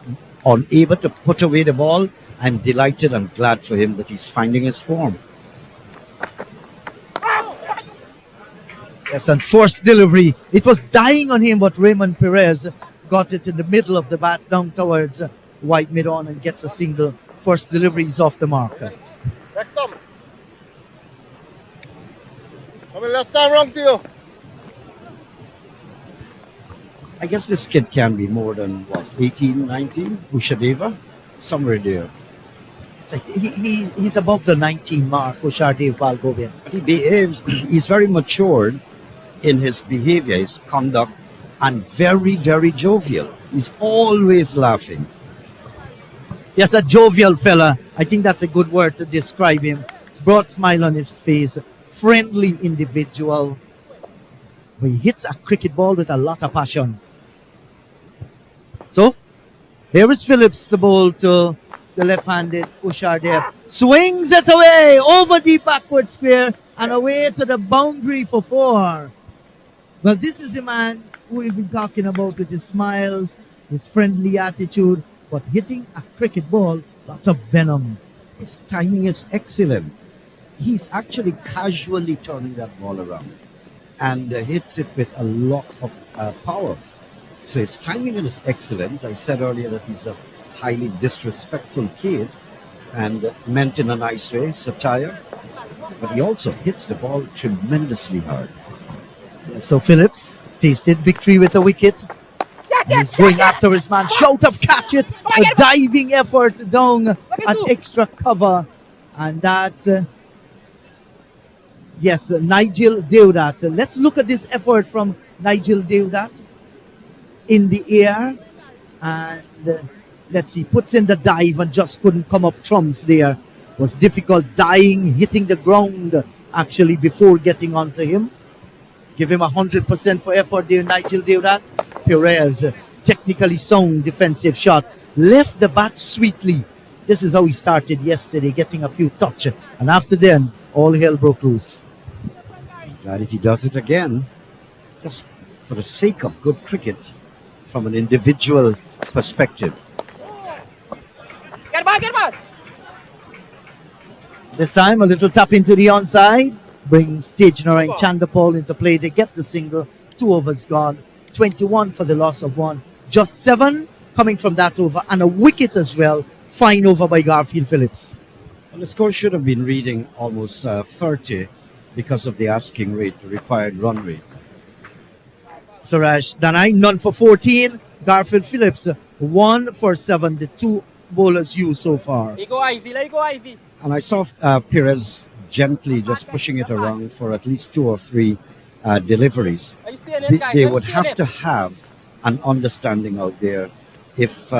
unable to put away the ball. I'm delighted and glad for him that he's finding his form. Yes, and forced delivery. It was dying on him, but Raymond Perez got it in the middle of the bat down towards wide mid-on and gets a single. First delivery is off the mark. Next up. Coming left arm wrong to you. I guess this kid can be more than, 18, 19? Ushadeva? Somewhere there. It's like he's above the 19 mark, Ushardev Balgovin. But he behaves, he's very matured in his behavior, his conduct, and very, very jovial. He's always laughing. Yes, a jovial fella. I think that's a good word to describe him. It's broad smile on his face. Friendly individual. He hits a cricket ball with a lot of passion. So, here is Phillips, the ball to the left-handed Ushardev. Swings it away over the backward square and away to the boundary for 4. Well, this is the man who we've been talking about with his smiles, his friendly attitude, but hitting a cricket ball, lots of venom. His timing is excellent. He's actually casually turning that ball around and hits it with a lot of power. So his timing is excellent. I said earlier that he's a highly disrespectful kid and meant in a nice way, satire. But he also hits the ball tremendously hard. So Phillips tasted victory with a wicket. He's going after his man. Shout of catch it. A diving effort down at extra cover. And that's, Nigel Deodat. Let's look at this effort from Nigel Deodat in the air. And let's see, puts in the dive and just couldn't come up trumps there. Was difficult dying, hitting the ground actually before getting onto him. Give him 100% for effort there, Nigel Deodat. Perez, technically sound defensive shot. Left the bat sweetly. This is how he started yesterday, getting a few touches. And after then, all hell broke loose. Glad if he does it again, just for the sake of good cricket, from an individual perspective. Get back! This time, a little tap into the onside brings Tejner and Chandapal into play. They get the single. 2 overs gone. 21 for the loss of 1. Just 7 coming from that over, and a wicket as well. Fine over by Garfield Phillips. Well, the score should have been reading almost 30 because of the asking rate, the required run rate. Suraj Danai, none for 14. Garfield Phillips, 1 for 7. The 2 bowlers used so far. Let go Ivy. And I saw Perez gently just pushing it around for at least 2 or 3 deliveries. Are you staying in, guys? They Are you would staying have in? to have an understanding out there if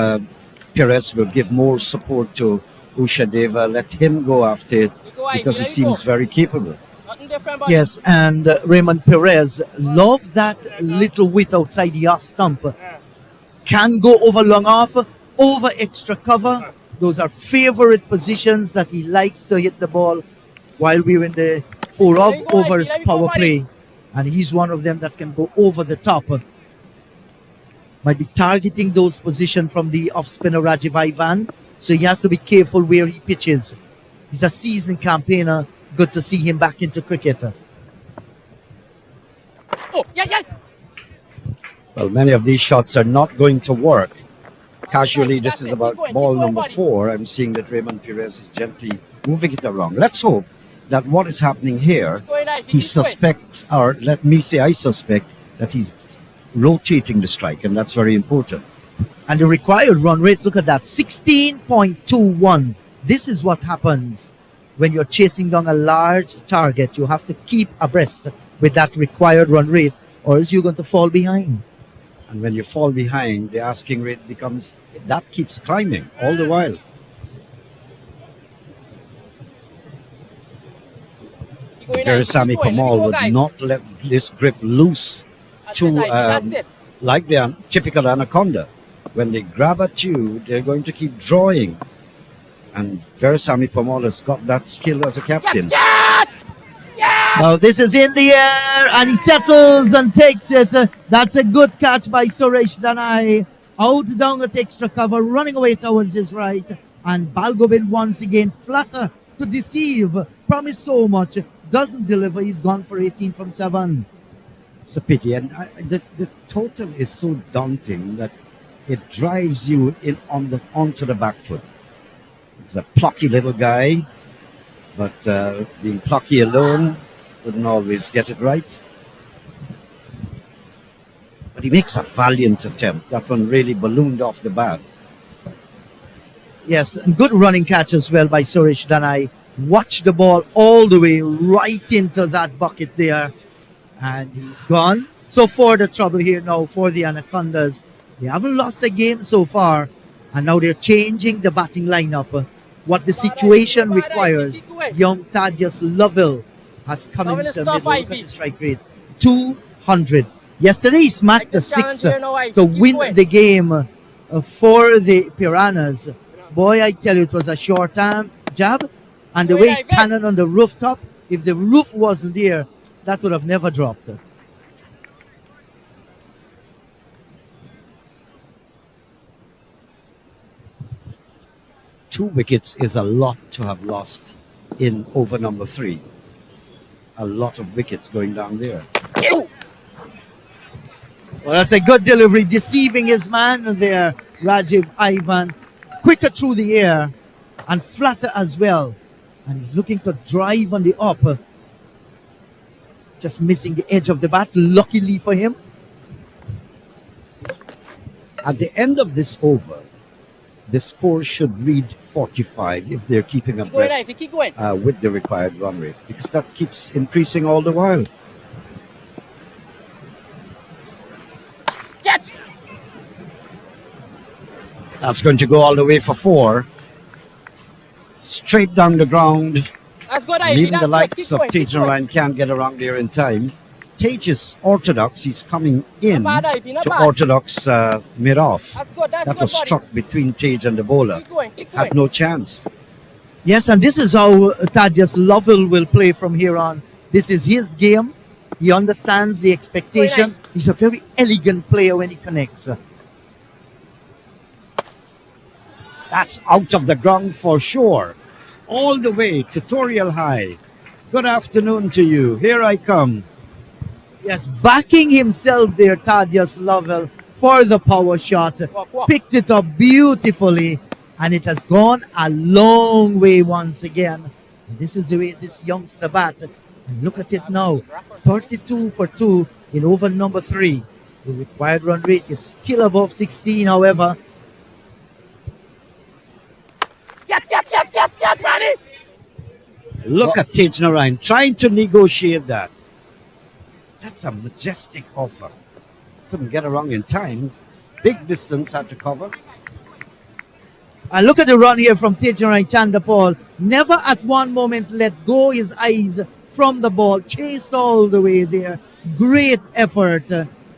Perez will give more support to Usha Deva, let him go after it because he seems very capable. Nothing different, buddy. Yes, and Raymond Perez, love that little width outside the off stump. Can go over long off, over extra cover. Those are favorite positions that he likes to hit the ball while we're in the 4 overs power play. And he's one of them that can go over the top. Might be targeting those positions from the off spinner Rajiv Ivan. So he has to be careful where he pitches. He's a seasoned campaigner. Good to see him back into cricket. Oh, yeah. Well, many of these shots are not going to work. Casually, this is about ball number 4. I'm seeing that Raymond Perez is gently moving it around. Let's hope that what is happening here, he suspects, or let me say I suspect, that he's rotating the strike, and that's very important. And the required run rate, look at that, 16.21. This is what happens when you're chasing down a large target. You have to keep abreast with that required run rate, or else you're going to fall behind. And when you fall behind, the asking rate becomes, that keeps climbing all the while. Verisamy Kamal would not let this grip loose like the typical anaconda. When they grab at you, they're going to keep drawing. And Verisamy Kamal has got that skill as a captain. Now this is in the air, and he settles and takes it. That's a good catch by Suresh Danai. Out down at extra cover, running away towards his right. And Balgobin once again flatter to deceive. Promised so much, doesn't deliver. He's gone for 18 from 7. It's a pity. And the total is so daunting that it drives you onto the back foot. He's a plucky little guy, but being plucky alone wouldn't always get it right. But he makes a valiant attempt. That one really ballooned off the bat. Yes, and good running catch as well by Suresh Danai. Watch the ball all the way right into that bucket there. And he's gone. So for the trouble here now for the Anacondas. They haven't lost a game so far. And now they're changing the batting lineup. What the situation requires. Young Thaddeus Lovell has come into the middle. Look at the strike rate. 200. Yesterday he smacked a 6 to win the game for the Piranhas. Boy, I tell you, it was a short arm jab. And the way cannon on the rooftop, if the roof wasn't there, that would have never dropped. 2 wickets is a lot to have lost in over number 3. A lot of wickets going down there. Well, that's a good delivery, deceiving his man there, Rajiv Ivan. Quicker through the air and flatter as well. And he's looking to drive on the up. Just missing the edge of the bat, luckily for him. At the end of this over, the score should read 45 if they're keeping abreast with the required run rate, because that keeps increasing all the while. Catch! That's going to go all the way for 4. Straight down the ground. That's good, And Ivy. even the likes of Tage and Ryan can't get around there in time. Tage is orthodox. He's coming in Not bad, Ivy, not to bad. orthodox mid-off. That's good, That good, was buddy. struck between Tage and the bowler. Keep going. Had no chance. Yes, and this is how Thaddeus Lovell will play from here on. This is his game. He understands the expectation. He's a very elegant player when he connects. That's out of the ground for sure. All the way, tutorial high. Good afternoon to you. Here I come. Yes, backing himself there, Thaddeus Lovell, for the power shot. Picked it up beautifully, and it has gone a long way once again. And this is the way this youngster bats. And look at it now, 32 for 2 in over number 3. The required run rate is still above 16, however. Get, Manny! Look at Tage Narayan trying to negotiate that. That's a majestic offer. Couldn't get around in time. Big distance had to cover. And look at the run here from Tejarai Chandapal. Never at one moment let go his eyes from the ball. Chased all the way there. Great effort.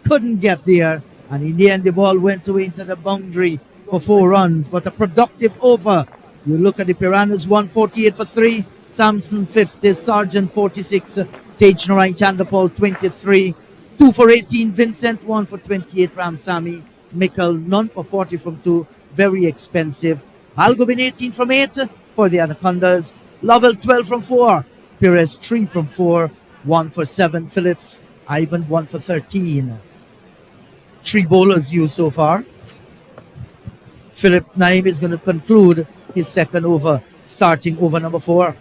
Couldn't get there. And in the end, the ball went away into the boundary for 4 runs. But a productive over. You look at the Piranhas, 148 for 3. Samson 50. Sargent 46. Tejarai Chandapal 23. 2 for 18. Vincent 1 for 28. Ramsamy. Mikkel none for 40 from 2. Very expensive. Algobin 18 from 8 for the Anacondas. Lovell 12 from 4. Perez 3 from 4. 1 for 7. Phillips. Ivan 1 for 13. 3 bowlers used so far. Philip Naim is going to conclude his second over, starting over number 4.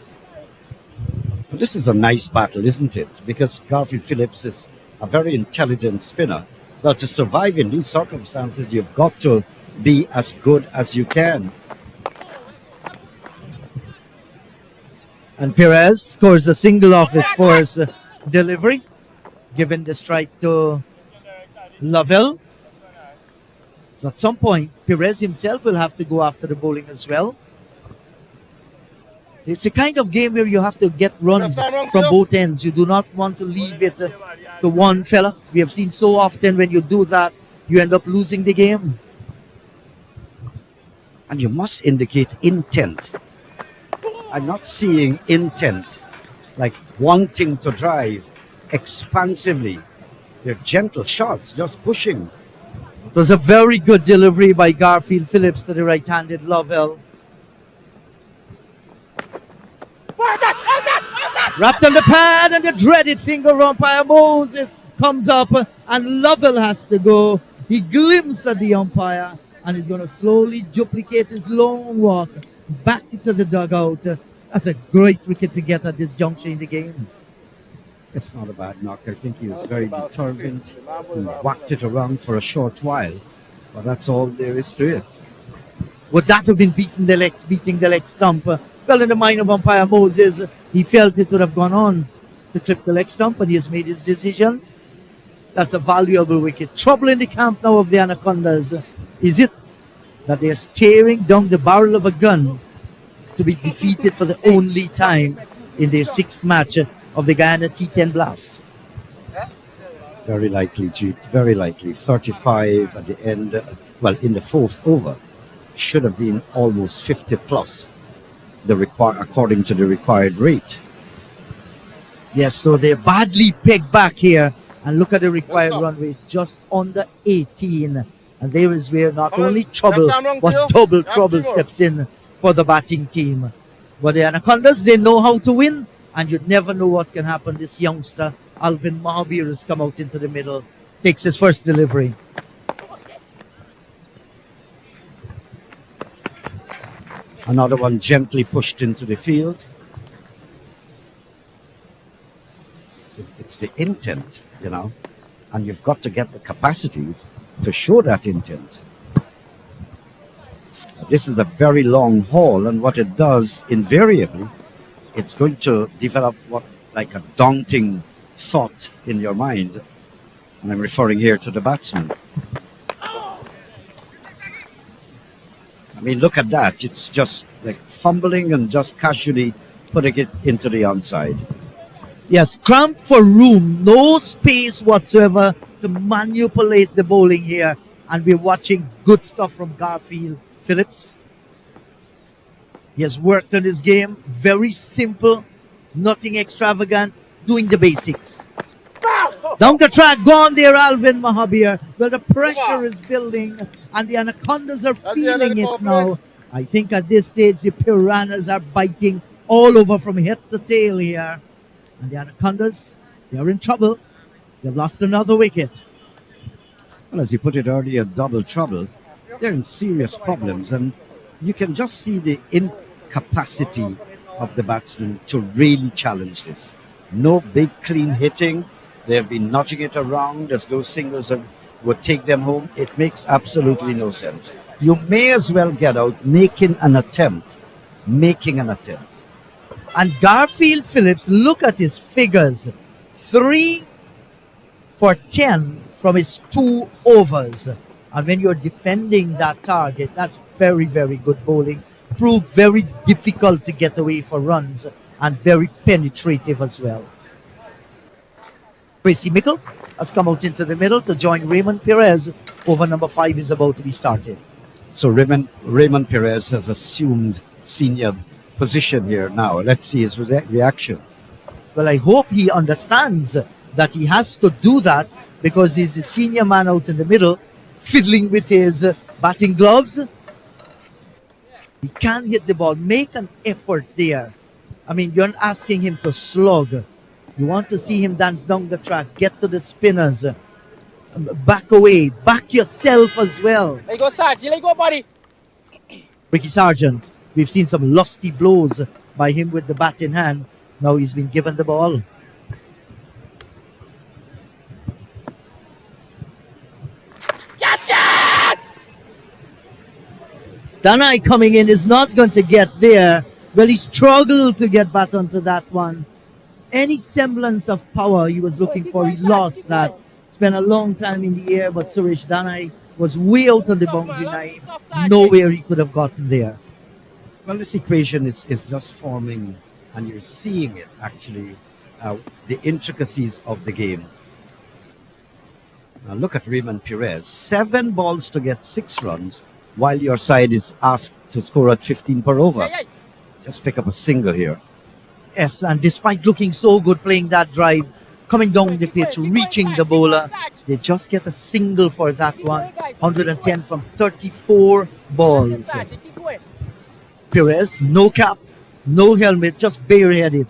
This is a nice battle, isn't it? Because Garfield Phillips is a very intelligent spinner. But to survive in these circumstances, you've got to be as good as you can. And Perez scores a single off his first delivery, giving the strike to Lovell. So at some point, Perez himself will have to go after the bowling as well. It's a kind of game where you have to get runs from both ends. You do not want to leave it to one fella. We have seen so often when you do that, you end up losing the game. And you must indicate intent. I'm not seeing intent, like wanting to drive expansively. They're gentle shots, just pushing. It was a very good delivery by Garfield Phillips to the right-handed Lovell. Wrapped on the pad, and the dreaded finger umpire Moses comes up, and Lovell has to go. He glimpsed at the umpire, and he's going to slowly duplicate his long walk back into the dugout. That's a great wicket to get at this juncture in the game. It's not a bad knock. I think he was very determined. He whacked it around for a short while. But that's all there is to it. Would that have been beating the leg stump? Well, in the mind of umpire Moses, he felt it would have gone on to clip the leg stump, and he has made his decision. That's a valuable wicket. Trouble in the camp now of the Anacondas. Is it that they're staring down the barrel of a gun to be defeated for the only time in their 6th match of the Guyana T10 Blast? Very likely, Jeep. Very likely. 35 at the end. Well, in the 4th over. Should have been almost 50 plus, according to the required rate. Yes, so they're badly pegged back here. And look at the required run rate, just under 18. And there is where not only trouble, but double trouble steps in for the batting team. But the Anacondas, they know how to win, and you'd never know what can happen. This youngster, Alvin Mahabir, has come out into the middle, takes his first delivery. Another one gently pushed into the field. So it's the intent, and you've got to get the capacity to show that intent. This is a very long haul, and what it does invariably, it's going to develop like a daunting thought in your mind. And I'm referring here to the batsman. I mean, look at that. It's just like fumbling and just casually putting it into the onside. Yes, cramped for room. No space whatsoever to manipulate the bowling here. And we're watching good stuff from Garfield Phillips. He has worked on his game. Very simple, nothing extravagant, doing the basics. Down the track, gone there, Alvin Mahabir. Well, the pressure is building, and the Anacondas are feeling it now. I think at this stage, the Piranhas are biting all over from head to tail here. And the Anacondas, they are in trouble. They've lost another wicket. Well, as you put it earlier, double trouble. They're in serious problems, and you can just see the incapacity of the batsmen to really challenge this. No big clean hitting. They have been nudging it around as those singles would take them home. It makes absolutely no sense. You may as well get out making an attempt. And Garfield Phillips, look at his figures. 3 for 10 from his 2 overs. And when you're defending that target, that's very, very good bowling. Proved very difficult to get away for runs and very penetrative as well. Tracy Mickle has come out into the middle to join Raymond Perez. Over number 5 is about to be started. So Raymond Perez has assumed senior position here now. Let's see his reaction. Well, I hope he understands that he has to do that because he's the senior man out in the middle, fiddling with his batting gloves. He can't hit the ball. Make an effort there. I mean, you're not asking him to slug. You want to see him dance down the track, get to the spinners, back away, back yourself as well. There you go, Sarge. There you go, buddy. Ricky Sargent, we've seen some lusty blows by him with the bat in hand. Now he's been given the ball. Danai coming in is not going to get there. Well, he struggled to get back onto that one. Any semblance of power he was looking for, he lost that. Spent a long time in the air, but Suresh Danai was way out on the boundary line. Nowhere he could have gotten there. Well, this equation is just forming, and you're seeing it actually, the intricacies of the game. Now look at Raymond Perez. 7 balls to get 6 runs, while your side is asked to score at 15 per over. Just pick up a single here. Yes, and despite looking so good playing that drive, coming down the pitch, reaching the bowler, they just get a single for that one. 110 from 34 balls. Perez, no cap, no helmet, just bareheaded.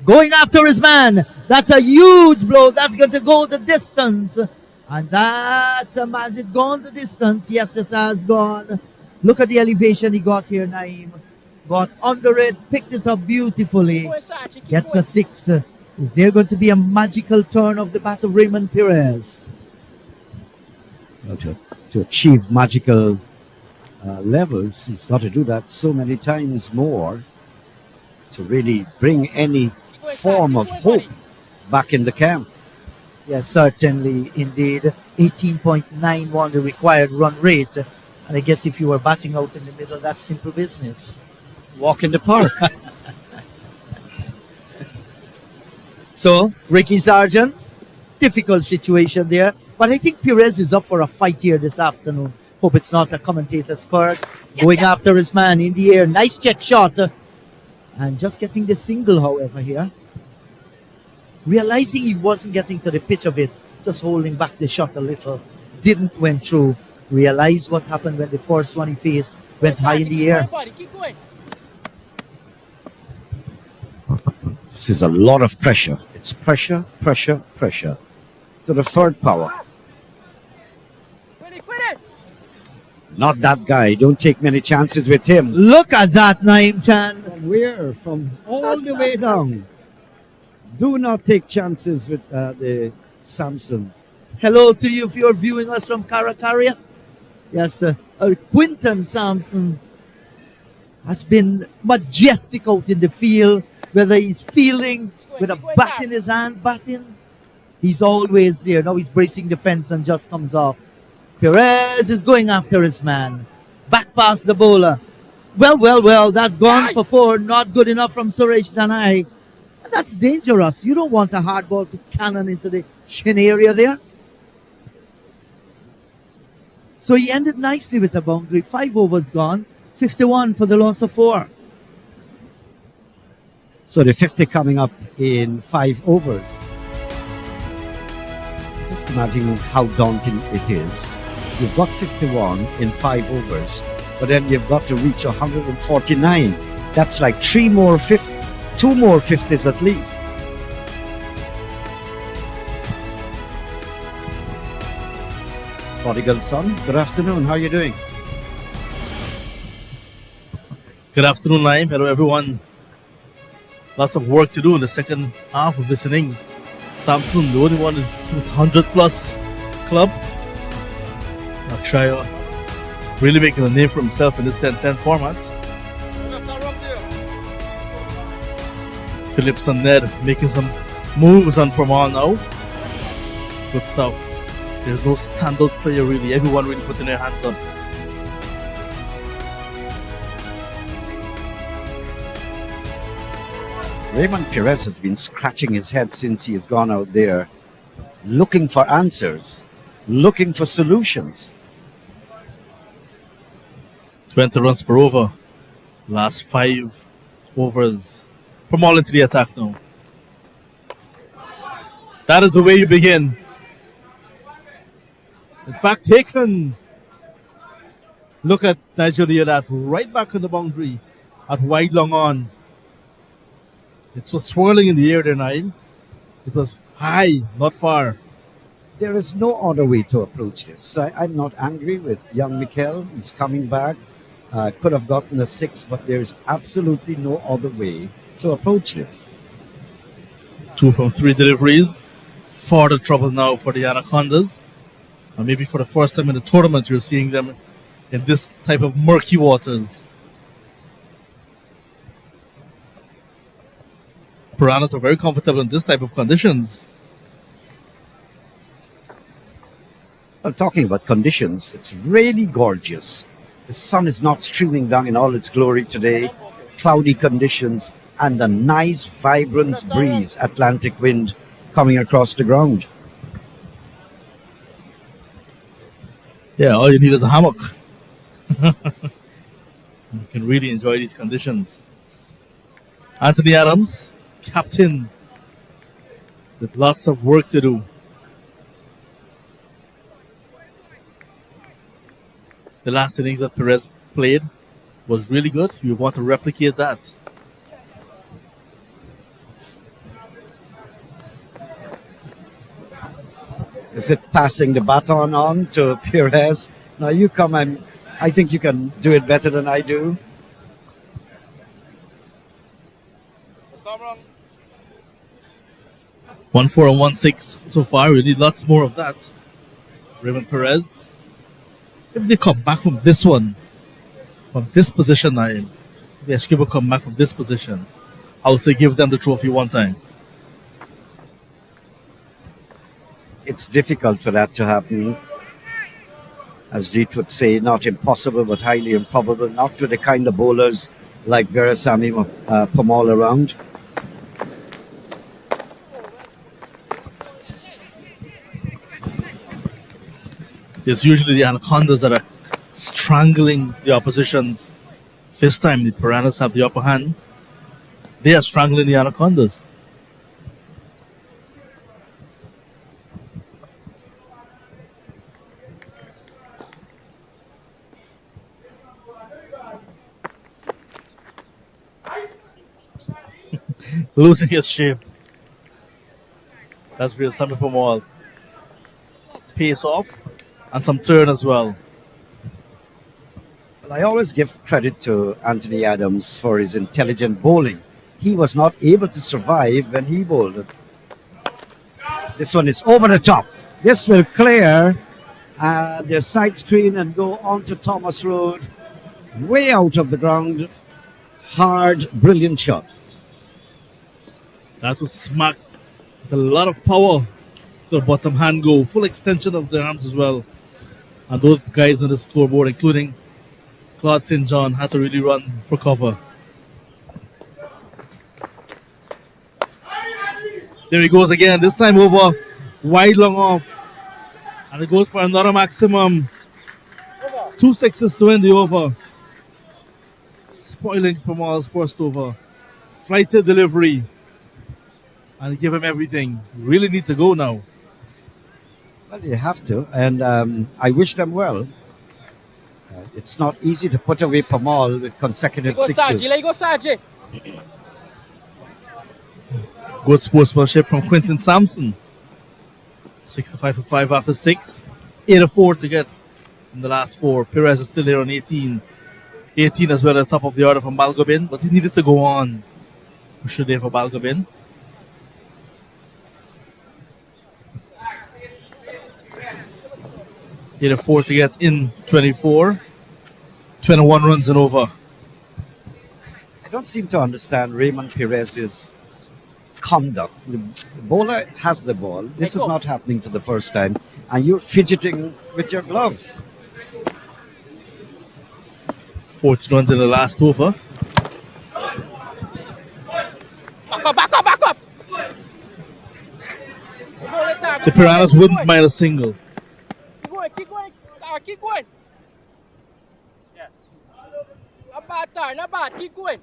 Going after his man. That's a huge blow. That's going to go the distance. And that's has it gone the distance? Yes, it has gone. Look at the elevation he got here, Naeem. Got under it, picked it up beautifully. Gets a 6. Is there going to be a magical turn of the bat of Raymond Perez? Well, to achieve magical levels, he's got to do that so many times more to really bring any form of hope back in the camp. Yes, certainly, indeed. 18.91 the required run rate. And I guess if you were batting out in the middle, that's simple business. Walk in the park. So, Ricky Sargent, difficult situation there. But I think Perez is up for a fight here this afternoon. Hope it's not a commentator's curse. Going after his man in the air. Nice check shot. And just getting the single, however, here. Realizing he wasn't getting to the pitch of it. Just holding back the shot a little. Didn't went through. Realized what happened when the first one he faced went high in the air. This is a lot of pressure. It's pressure, pressure, pressure. To the third power. Not that guy. Don't take many chances with him. Look at that, Naeem Chan. From where? From all the way down. Do not take chances with the Samson. Hello to you if you're viewing us from Caracarea. Yes, Quinton Sampson has been majestic out in the field. Whether he's fielding with a bat in his hand, batting, he's always there. Now he's bracing the fence and just comes off. Perez is going after his man. Back past the bowler. Well, that's gone for 4. Not good enough from Suresh Danai. And that's dangerous. You don't want a hard ball to cannon into the shin area there. So he ended nicely with a boundary. 5 overs gone. 51 for the loss of 4. So the 50 coming up in 5 overs. Just imagine how daunting it is. You've got 51 in 5 overs, but then you've got to reach 149. That's like 2 more 50s at least. Prodigal son, good afternoon. How are you doing? Good afternoon, Naim. Hello, everyone. Lots of work to do in the second half of this innings. Samson, the only one in 100 plus club. Akshaya really making a name for himself in this 10-10 format. Phillips and Ned making some moves on Permal now. Good stuff. There's no standout player really. Everyone really putting their hands up. Raymond Perez has been scratching his head since he has gone out there looking for answers, looking for solutions. 20 runs per over. Last 5 overs. Permal into the attack now. That is the way you begin. In fact, taken. Look at Nigel Deodat right back on the boundary at wide long on. It was swirling in the air there, Naim. It was high, not far. There is no other way to approach this. I'm not angry with young Mikel. He's coming back. Could have gotten a 6, but there is absolutely no other way to approach this. 2 from 3 deliveries. Further trouble now for the Anacondas. And maybe for the first time in the tournament, you're seeing them in this type of murky waters. Piranhas are very comfortable in this type of conditions. Well, talking about conditions, it's really gorgeous. The sun is not streaming down in all its glory today. Cloudy conditions and a nice, vibrant breeze, Atlantic wind coming across the ground. Yeah, all you need is a hammock. You can really enjoy these conditions. Anthony Adams, captain, with lots of work to do. The last innings that Perez played was really good. You want to replicate that. Is it passing the baton on to Perez? Now you come and I think you can do it better than I do. Come 1-4 and 1-6 so far. We need lots more of that. Raymond Perez. If they come back from this one, from this position, if the Escribo come back from this position, I would say give them the trophy one time. It's difficult for that to happen. As Jeet would say, not impossible, but highly improbable. Not with the kind of bowlers like Veerasamy Permal around. It's usually the Anacondas that are strangling the oppositions. This time, the Piranhas have the upper hand. They are strangling the Anacondas. Losing his shape. That's real Sammy Permal. Pace off and some turn as well. Well, I always give credit to Anthony Adams for his intelligent bowling. He was not able to survive when he bowled. This one is over the top. This will clear the side screen and go onto Thomas Road, way out of the ground. Hard, brilliant shot. That was smacked with a lot of power to the bottom hand go. Full extension of the arms as well. And those guys on the scoreboard, including Claude St. John, had to really run for cover. There he goes again. This time over wide long off. And it goes for another maximum. 2 sixes to end the over. spoiling Pamal's first over. Flighted delivery. And give him everything. Really need to go now. Well, you have to, and I wish them well. It's not easy to put away Pamal with consecutive sixes. Let go, Saji. Good sportsmanship from Quinton Sampson. 65 for 5 after 6. 8 of 4 to get in the last 4. Perez is still here on 18. 18 as well at the top of the order from Balgobin, but he needed to go on. We should there for Balgobin. Hit a 4 to get in 24. 21 runs and over. I don't seem to understand Raymond Perez's conduct. The bowler has the ball. This is not happening for the first time, and you're fidgeting with your glove. 40 runs in the last over. Back up. The Piranhas wouldn't mind a single. Keep going. Yeah. Not bad. Keep going.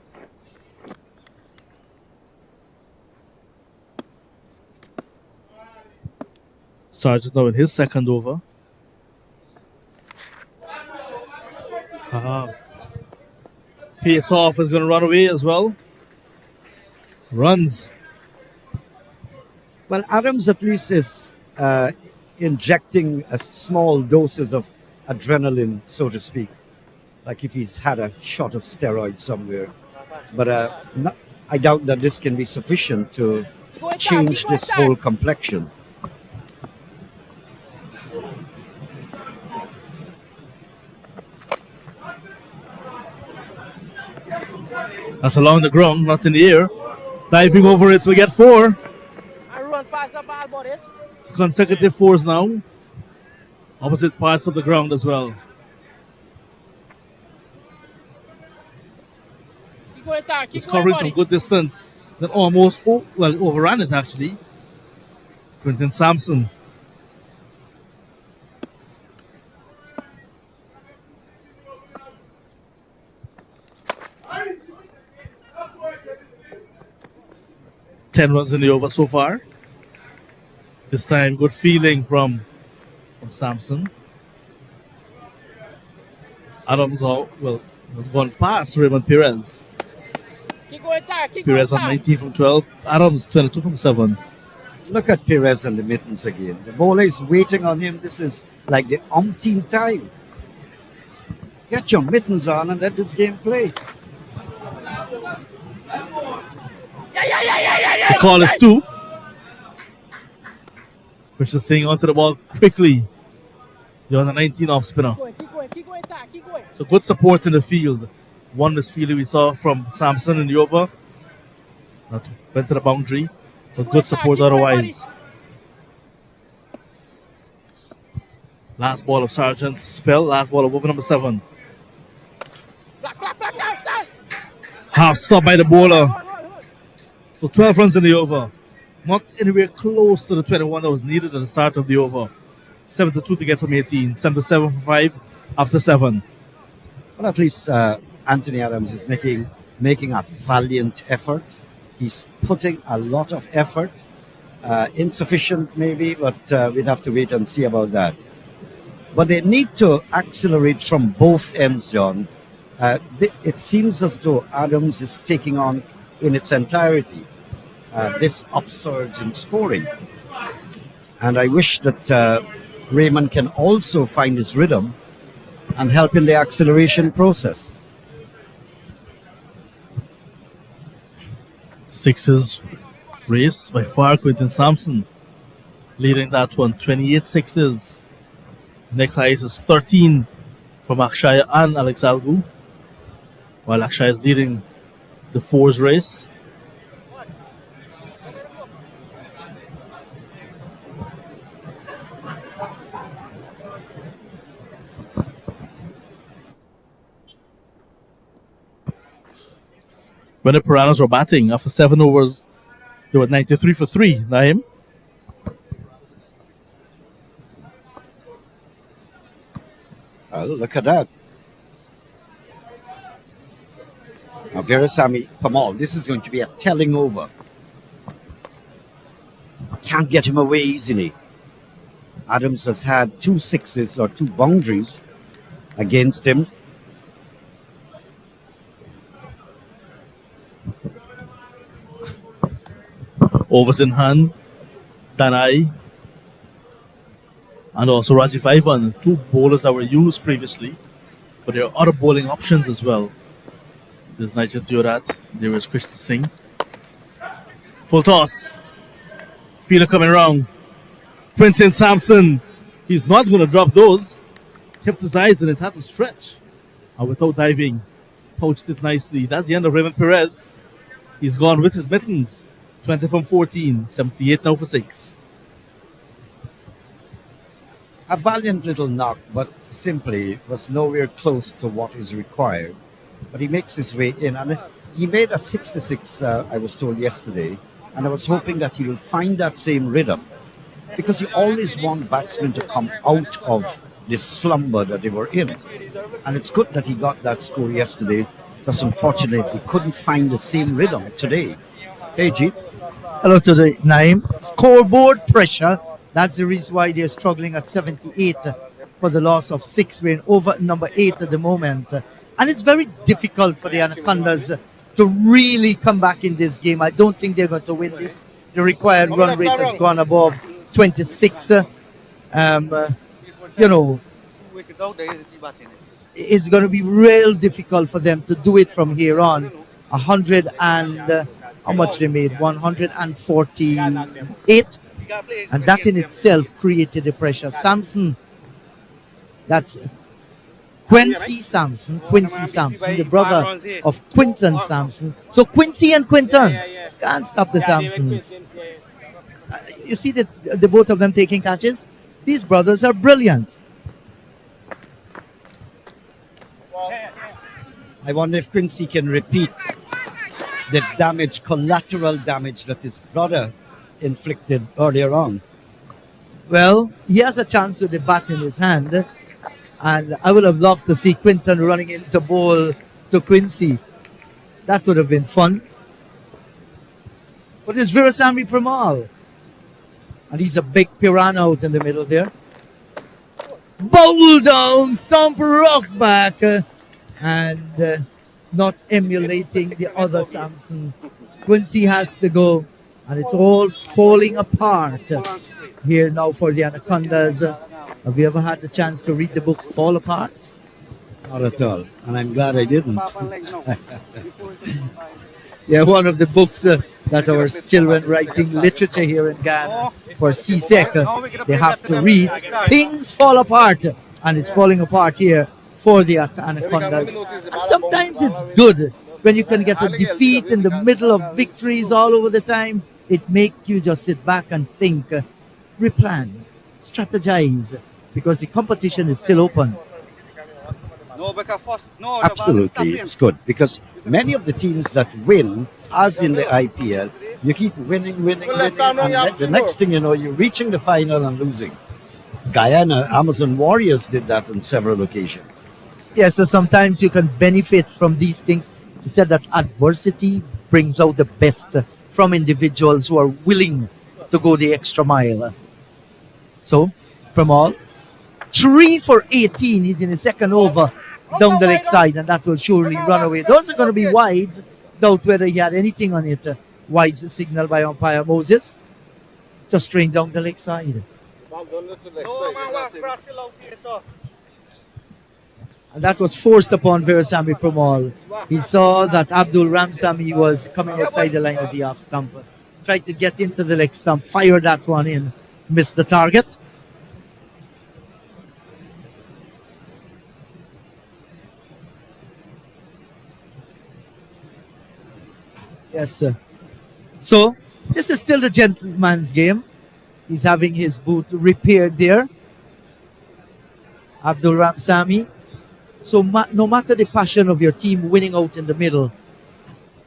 Sargent now in his second over. Pace off is going to run away as well. Runs. Well, Adams at least is injecting a small doses of adrenaline, so to speak, like if he's had a shot of steroid somewhere. But I doubt that this can be sufficient to change this whole complexion. That's along the ground, not in the air. Diving over it, we get 4. I run past the ball, buddy. Consecutive 4s now. Opposite parts of the ground as well. Keep going, Tar. Keep He's going, covering buddy. some good distance. Then almost, overran it actually. Quinton Sampson. Ten runs in the over so far. This time, good feeling from Sampson. Adams has gone past Raymond Perez. Keep going, Tar. Perez on 19 from 12. Adams 22 from 7. Look at Perez and the mittens again. The bowler is waiting on him. This is like the umpteenth time. Get your mittens on and let this game play. The call is 2. Which is staying onto the ball quickly. You're on the 19 off spinner. Keep going, Tar. Keep going. So good support in the field. One misfielding we saw from Sampson in the over. That went to the boundary. But good support otherwise. Last ball of Sargent's spell. Last ball of over number 7. Black. Half stop by the bowler. So 12 runs in the over. Not anywhere close to the 21 that was needed at the start of the over. 7-2 to get from 18. 7-7 for 5 after 7. Well, at least Anthony Adams is making a valiant effort. He's putting a lot of effort. Insufficient maybe, but we'd have to wait and see about that. But they need to accelerate from both ends, John. It seems as though Adams is taking on in its entirety this upsurge in scoring. And I wish that Raymond can also find his rhythm and help in the acceleration process. Sixes race by far. Quinton Sampson leading that one. 28 sixes. Next highest is 13 from Akshaya and Alex Algu. While Akshaya is leading the 4s race. When the Piranhas were batting after 7 overs, they were 93 for 3. Naim. Well, look at that. Virasamy Pamal. This is going to be a telling over. Can't get him away easily. Adams has had 2 sixes or 2 boundaries against him. Overs in hand, Danai, and also Rajiv Ivan, 2 bowlers that were used previously, but there are other bowling options as well. There's Nigel Diorat, there is Krishna Singh. Full toss. Fielder coming around. Quentin Sampson, he's not going to drop those. Kept his eyes on it, had to stretch. And without diving, pouched it nicely. That's the end of Raymond Perez. He's gone with his mittens. 20 from 14, 78 now for 6. A valiant little knock, but simply was nowhere close to what is required. But he makes his way in, and he made a 66, I was told yesterday, and I was hoping that he will find that same rhythm, because you always want batsmen to come out of this slumber that they were in. And it's good that he got that score yesterday, just unfortunately he couldn't find the same rhythm today. Hey, G. Hello to the Naim. Scoreboard pressure. That's the reason why they're struggling at 78 for the loss of 6. We're in over number 8 at the moment. And it's very difficult for the Anacondas to really come back in this game. I don't think they're going to win this. The required run rate has gone above 26. It's going to be real difficult for them to do it from here on. 100 and how much they made? 148. And that in itself created the pressure. Samson, that's Quincy Sampson, the brother of Quinton Sampson. So Quincy and Quinton can't stop the Sampsons. You see the both of them taking catches? These brothers are brilliant. I wonder if Quincy can repeat the damage, collateral damage that his brother inflicted earlier on. Well, he has a chance with the bat in his hand, and I would have loved to see Quinton running into bowl to Quincy. That would have been fun. But it's Virasamy Pamal, and he's a big piranha out in the middle there. Bowl down, stomp rock back, and not emulating the other Sampson. Quincy has to go, and it's all falling apart here now for the Anacondas. Have you ever had the chance to read the book Fall Apart? Not at all, and I'm glad I didn't. Yeah, one of the books that our children writing literature here in Ghana for CSEC, they have to read. Things fall apart, and it's falling apart here for the Anacondas. And sometimes it's good when you can get a defeat in the middle of victories all over the time. It makes you just sit back and think, replan, strategize, because the competition is still open. Absolutely, it's good, because many of the teams that win, as in the IPL, you keep winning, and the next thing you know, you're reaching the final and losing. Guyana, Amazon Warriors did that on several occasions. Yes, so sometimes you can benefit from these things. He said that adversity brings out the best from individuals who are willing to go the extra mile. So, Pramal, 3 for 18. He's in the second over down the leg side, and that will surely run away. Those are going to be wides. Doubt whether he had anything on it. Wides signal by umpire Moses. Just straight down the leg side. And that was forced upon Virasamy Pamal. He saw that Abdul Ramsamy was coming outside the line of the off stump. Tried to get into the leg stump, fired that one in, missed the target. Yes, sir. So, this is still the gentleman's game. He's having his boot repaired there. Abdul Ramsamy. So no matter the passion of your team winning out in the middle,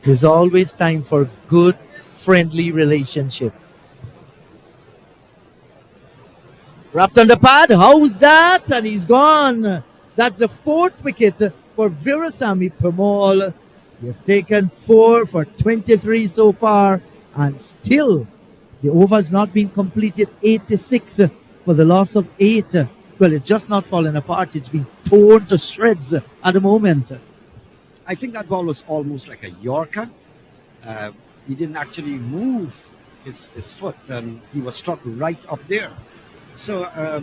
there's always time for good, friendly relationship. Wrapped on the pad, how's that? And he's gone. That's the 4th wicket for Virasamy Pamal. He has taken 4 for 23 so far, and still the over has not been completed. 86 for the loss of 8. Well, it's just not falling apart. It's been torn to shreds at the moment. I think that ball was almost like a Yorker. He didn't actually move his foot, and he was struck right up there. So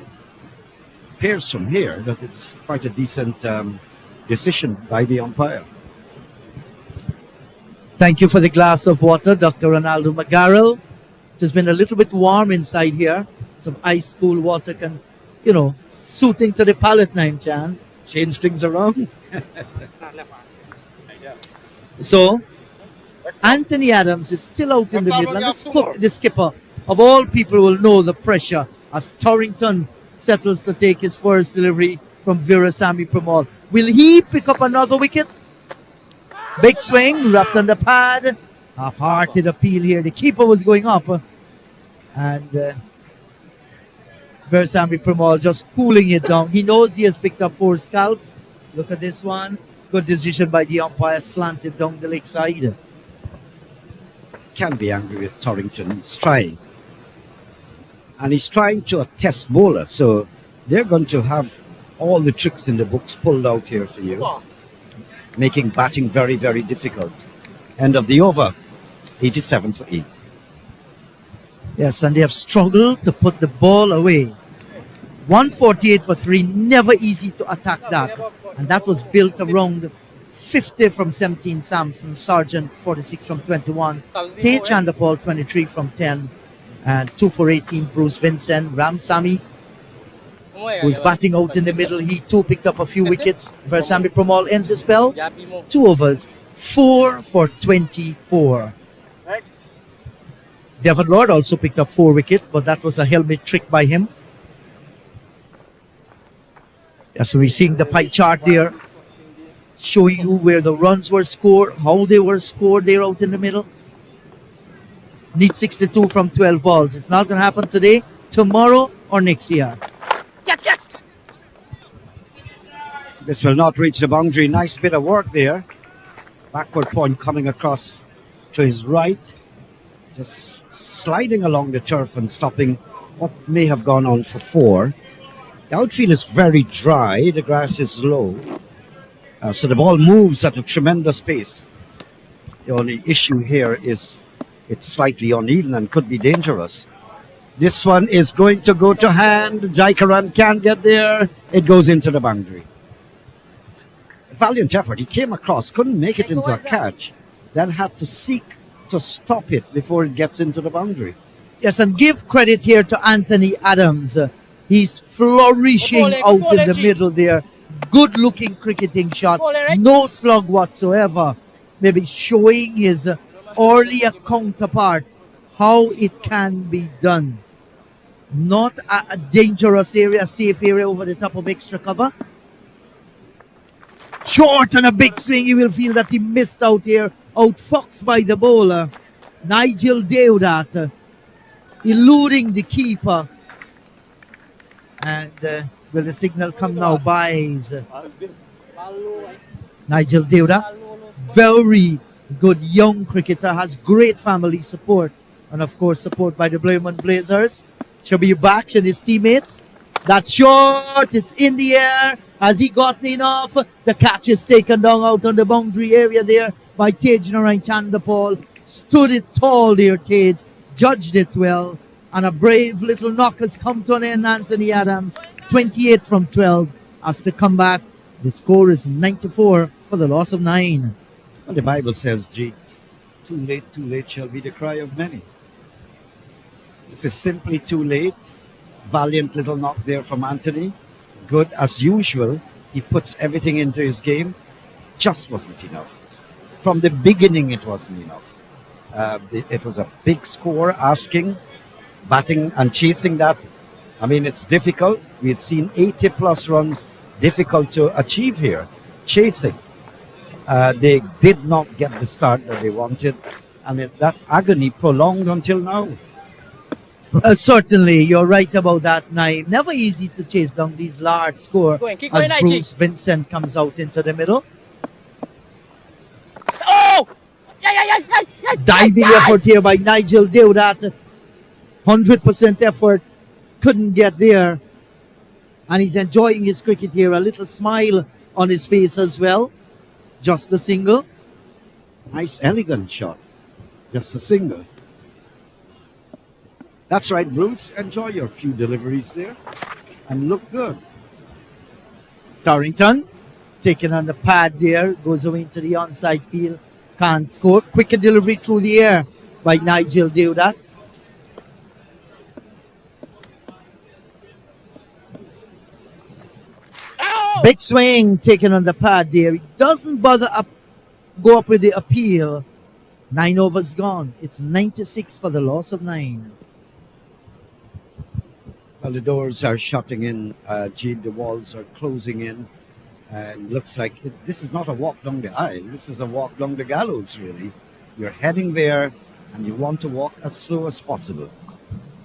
appears from here that it's quite a decent decision by the umpire. Thank you for the glass of water, Dr. Ronaldo Magarel. It has been a little bit warm inside here. Some ice cool water can, suiting to the palate, Naim Chan. Change things around. So, Anthony Adams is still out in the middle, and the skipper, of all people, will know the pressure as Torrington settles to take his first delivery from Virasamy Pramod. Will he pick up another wicket? Big swing, wrapped on the pad. Half-hearted appeal here. The keeper was going up. And Virasamy Pramod just cooling it down. He knows he has picked up 4 scalps. Look at this one. Good decision by the umpire, slanted down the leg side. Can be angry with Torrington. He's trying. And he's trying to a test bowler. So they're going to have all the tricks in the books pulled out here for you, making batting very, very difficult. End of the over, 87 for 8. Yes, and they have struggled to put the ball away. 148 for 3, never easy to attack that. And that was built around 50 from 17 Samson, Sargent 46 from 21, Tay Chandapal 23 from 10, and 2 for 18 Bruce Vincent, Ramsamy, who's batting out in the middle. He too picked up a few wickets. Virasamy Pramod ends his spell. 2 overs, 4 for 24. Devon Lord also picked up 4 wickets, but that was a helmet trick by him. So we're seeing the pie chart there, showing you where the runs were scored, how they were scored there out in the middle. Need 62 from 12 balls. It's not going to happen today, tomorrow, or next year. This will not reach the boundary. Nice bit of work there. Backward point coming across to his right. Just sliding along the turf and stopping what may have gone on for 4. The outfield is very dry. The grass is low. So the ball moves at a tremendous pace. The only issue here is it's slightly uneven and could be dangerous. This one is going to go to hand. Jaikaran can't get there. It goes into the boundary. Valiant effort. He came across, couldn't make it into a catch, then had to seek to stop it before it gets into the boundary. Yes, and give credit here to Anthony Adams. He's flourishing out in the middle there. Good looking cricketing shot. No slug whatsoever. Maybe showing his earlier counterpart how it can be done. Not a dangerous area, safe area over the top of extra cover. Short and a big swing. He will feel that he missed out here. Outfoxed by the bowler. Nigel Deodat eluding the keeper. And will the signal come now? Buys Nigel Deodat. Very good young cricketer. Has great family support. And of course support by the Blairmont Blazers. Shabir Baksh and his teammates. That's short. It's in the air. Has he gotten enough? The catch is taken down out on the boundary area there by Tej Narayan Chandapal. Stood it tall there, Tej. Judged it well. And a brave little knock has come to an end. Anthony Adams, 28 from 12. As to come back, the score is 94 for the loss of 9. Well, the Bible says, G, too late shall be the cry of many. This is simply too late. Valiant little knock there from Anthony. Good as usual. He puts everything into his game. Just wasn't enough. From the beginning, it wasn't enough. It was a big score asking, batting and chasing that. I mean, it's difficult. We had seen 80 plus runs difficult to achieve here. Chasing. They did not get the start that they wanted. And that agony prolonged until now. Certainly, you're right about that, Naim. Never easy to chase down these large scores as Bruce Vincent comes out into the middle. Diving effort here by Nigel Deodat. 100% effort. Couldn't get there. And he's enjoying his cricket here. A little smile on his face as well. Just the single. Nice, elegant shot. Just a single. That's right, Bruce. Enjoy your few deliveries there and look good. Torrington taken on the pad there. Goes away into the onside field. Can't score. Quicker delivery through the air by Nigel Deodat. Big swing taken on the pad there. He doesn't bother go up with the appeal. 9 overs gone. It's 96 for the loss of 9. Well, the doors are shutting in, Gene. The walls are closing in. And looks like this is not a walk down the aisle. This is a walk down the gallows, really. You're heading there and you want to walk as slow as possible.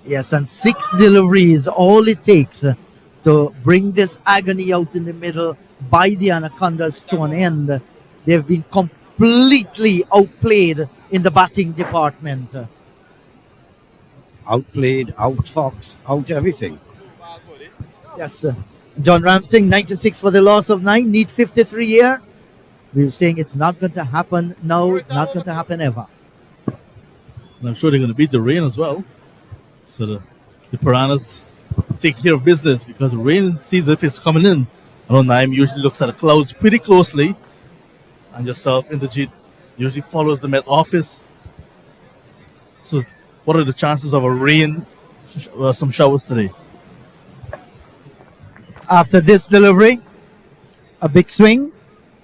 Yes, and 6 deliveries, all it takes to bring this agony out in the middle by the Anacondas to an end. They've been completely outplayed in the batting department. Outplayed, outfoxed, out everything. Yes, John Ramsing, 96 for the loss of 9, need 53 here. We were saying it's not going to happen now, it's not going to happen ever. And I'm sure they're going to beat the rain as well. So the Piranhas take care of business because the rain seems as if it's coming in. I know Naim usually looks at the clouds pretty closely. And yourself, Inderjeet, usually follows the Met office. So what are the chances of a rain, some showers today? After this delivery, a big swing,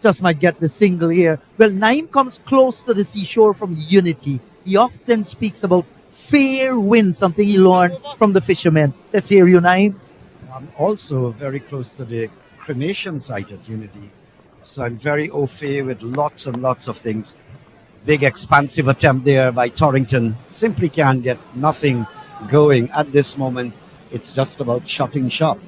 just might get the single here. Well, Naim comes close to the seashore from Unity. He often speaks about fair wind, something he learned from the fishermen. Let's hear you, Naim. I'm also very close to the cremation site at Unity. So I'm very au fait with lots and lots of things. Big expansive attempt there by Torrington. Simply can't get nothing going at this moment. It's just about shutting shop.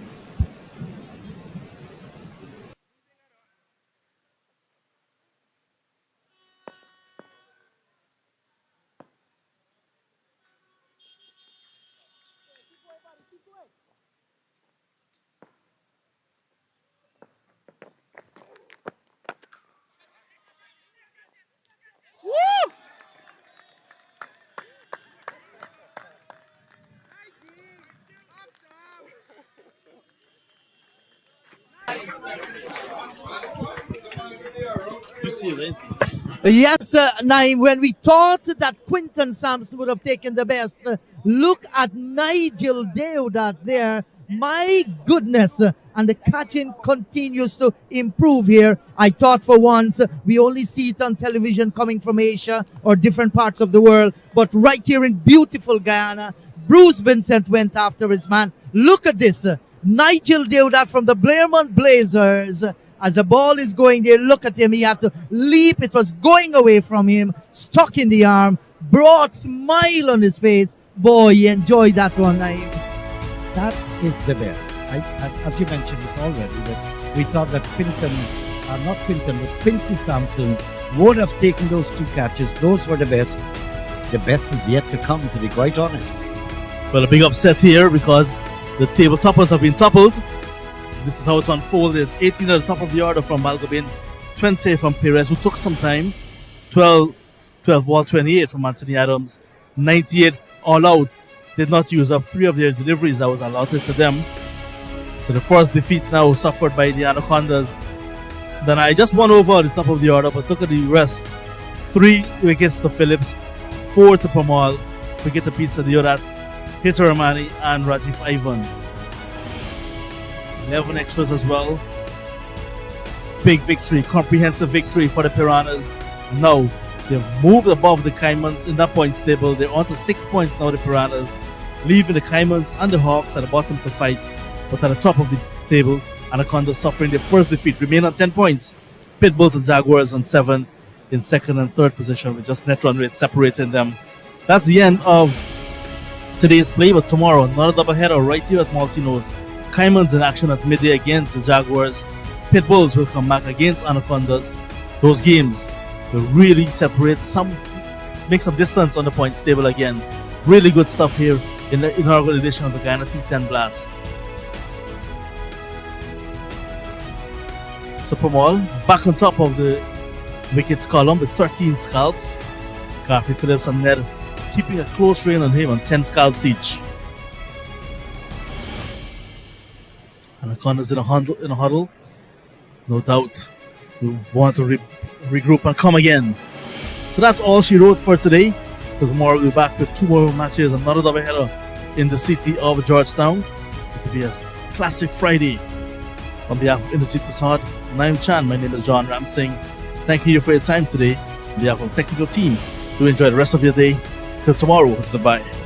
Yes, Naim, when we thought that Quinton Sampson would have taken the best, look at Nigel Deodat there. My goodness, and the catching continues to improve here. I thought for once we only see it on television coming from Asia or different parts of the world, but right here in beautiful Guyana, Bruce Vincent went after his man. Look at this, Nigel Deodat from the Blairmont Blazers. As the ball is going there, look at him. He had to leap. It was going away from him. Stuck in the arm. Broad smile on his face. Boy, he enjoyed that one, Naim. That is the best. As you mentioned it already, that we thought that not Quinton, but Quincy Sampson would have taken those 2 catches. Those were the best. The best is yet to come, to be quite honest. Well, a big upset here because the table toppers have been toppled. This is how it unfolded. 18 at the top of the order from Malgobin, 20 from Perez, who took some time, 12 ball 28 from Anthony Adams, 98 all out. Did not use up 3 of their deliveries that was allotted to them. So the first defeat now suffered by the Anacondas. Then I just won over the top of the order, but look at the rest. 3 wickets to Phillips, 4 to Pamal, wicket apiece to Deodat, Hitter Rahmani, and Rajiv Ivan. 11 extras as well. Big victory, comprehensive victory for the Piranhas. Now they've moved above the Caimans in that points table. They're on to 6 points now, the Piranhas, leaving the Caimans and the Hawks at the bottom to fight. But at the top of the table, Anacondas suffering their first defeat, remain on 10 points. Pitbulls and Jaguars on 7 in second and third position with just net run rate separating them. That's the end of today's play, but tomorrow another doubleheader right here at Malteenoes. Caimans in action at midday against the Jaguars. Pitbulls will come back against Anacondas. Those games to really separate some, make some distance on the point table again. Really good stuff here in the inaugural edition of the Guyana T10 Blast. So Pamal back on top of the wickets column with 13 scalps. Garfield Phillips and Ned keeping a close rein on him on 10 scalps each. Anacondas in a huddle. No doubt we want to regroup and come again. So that's all she wrote for today. So tomorrow we'll be back with 2 more matches, another doubleheader in the city of Georgetown. It will be a classic Friday. On behalf of Indrajit Prasad, Naim Chan, my name is John Ramsing. Thank you for your time today. On behalf of the technical team, do enjoy the rest of your day. Till tomorrow, goodbye.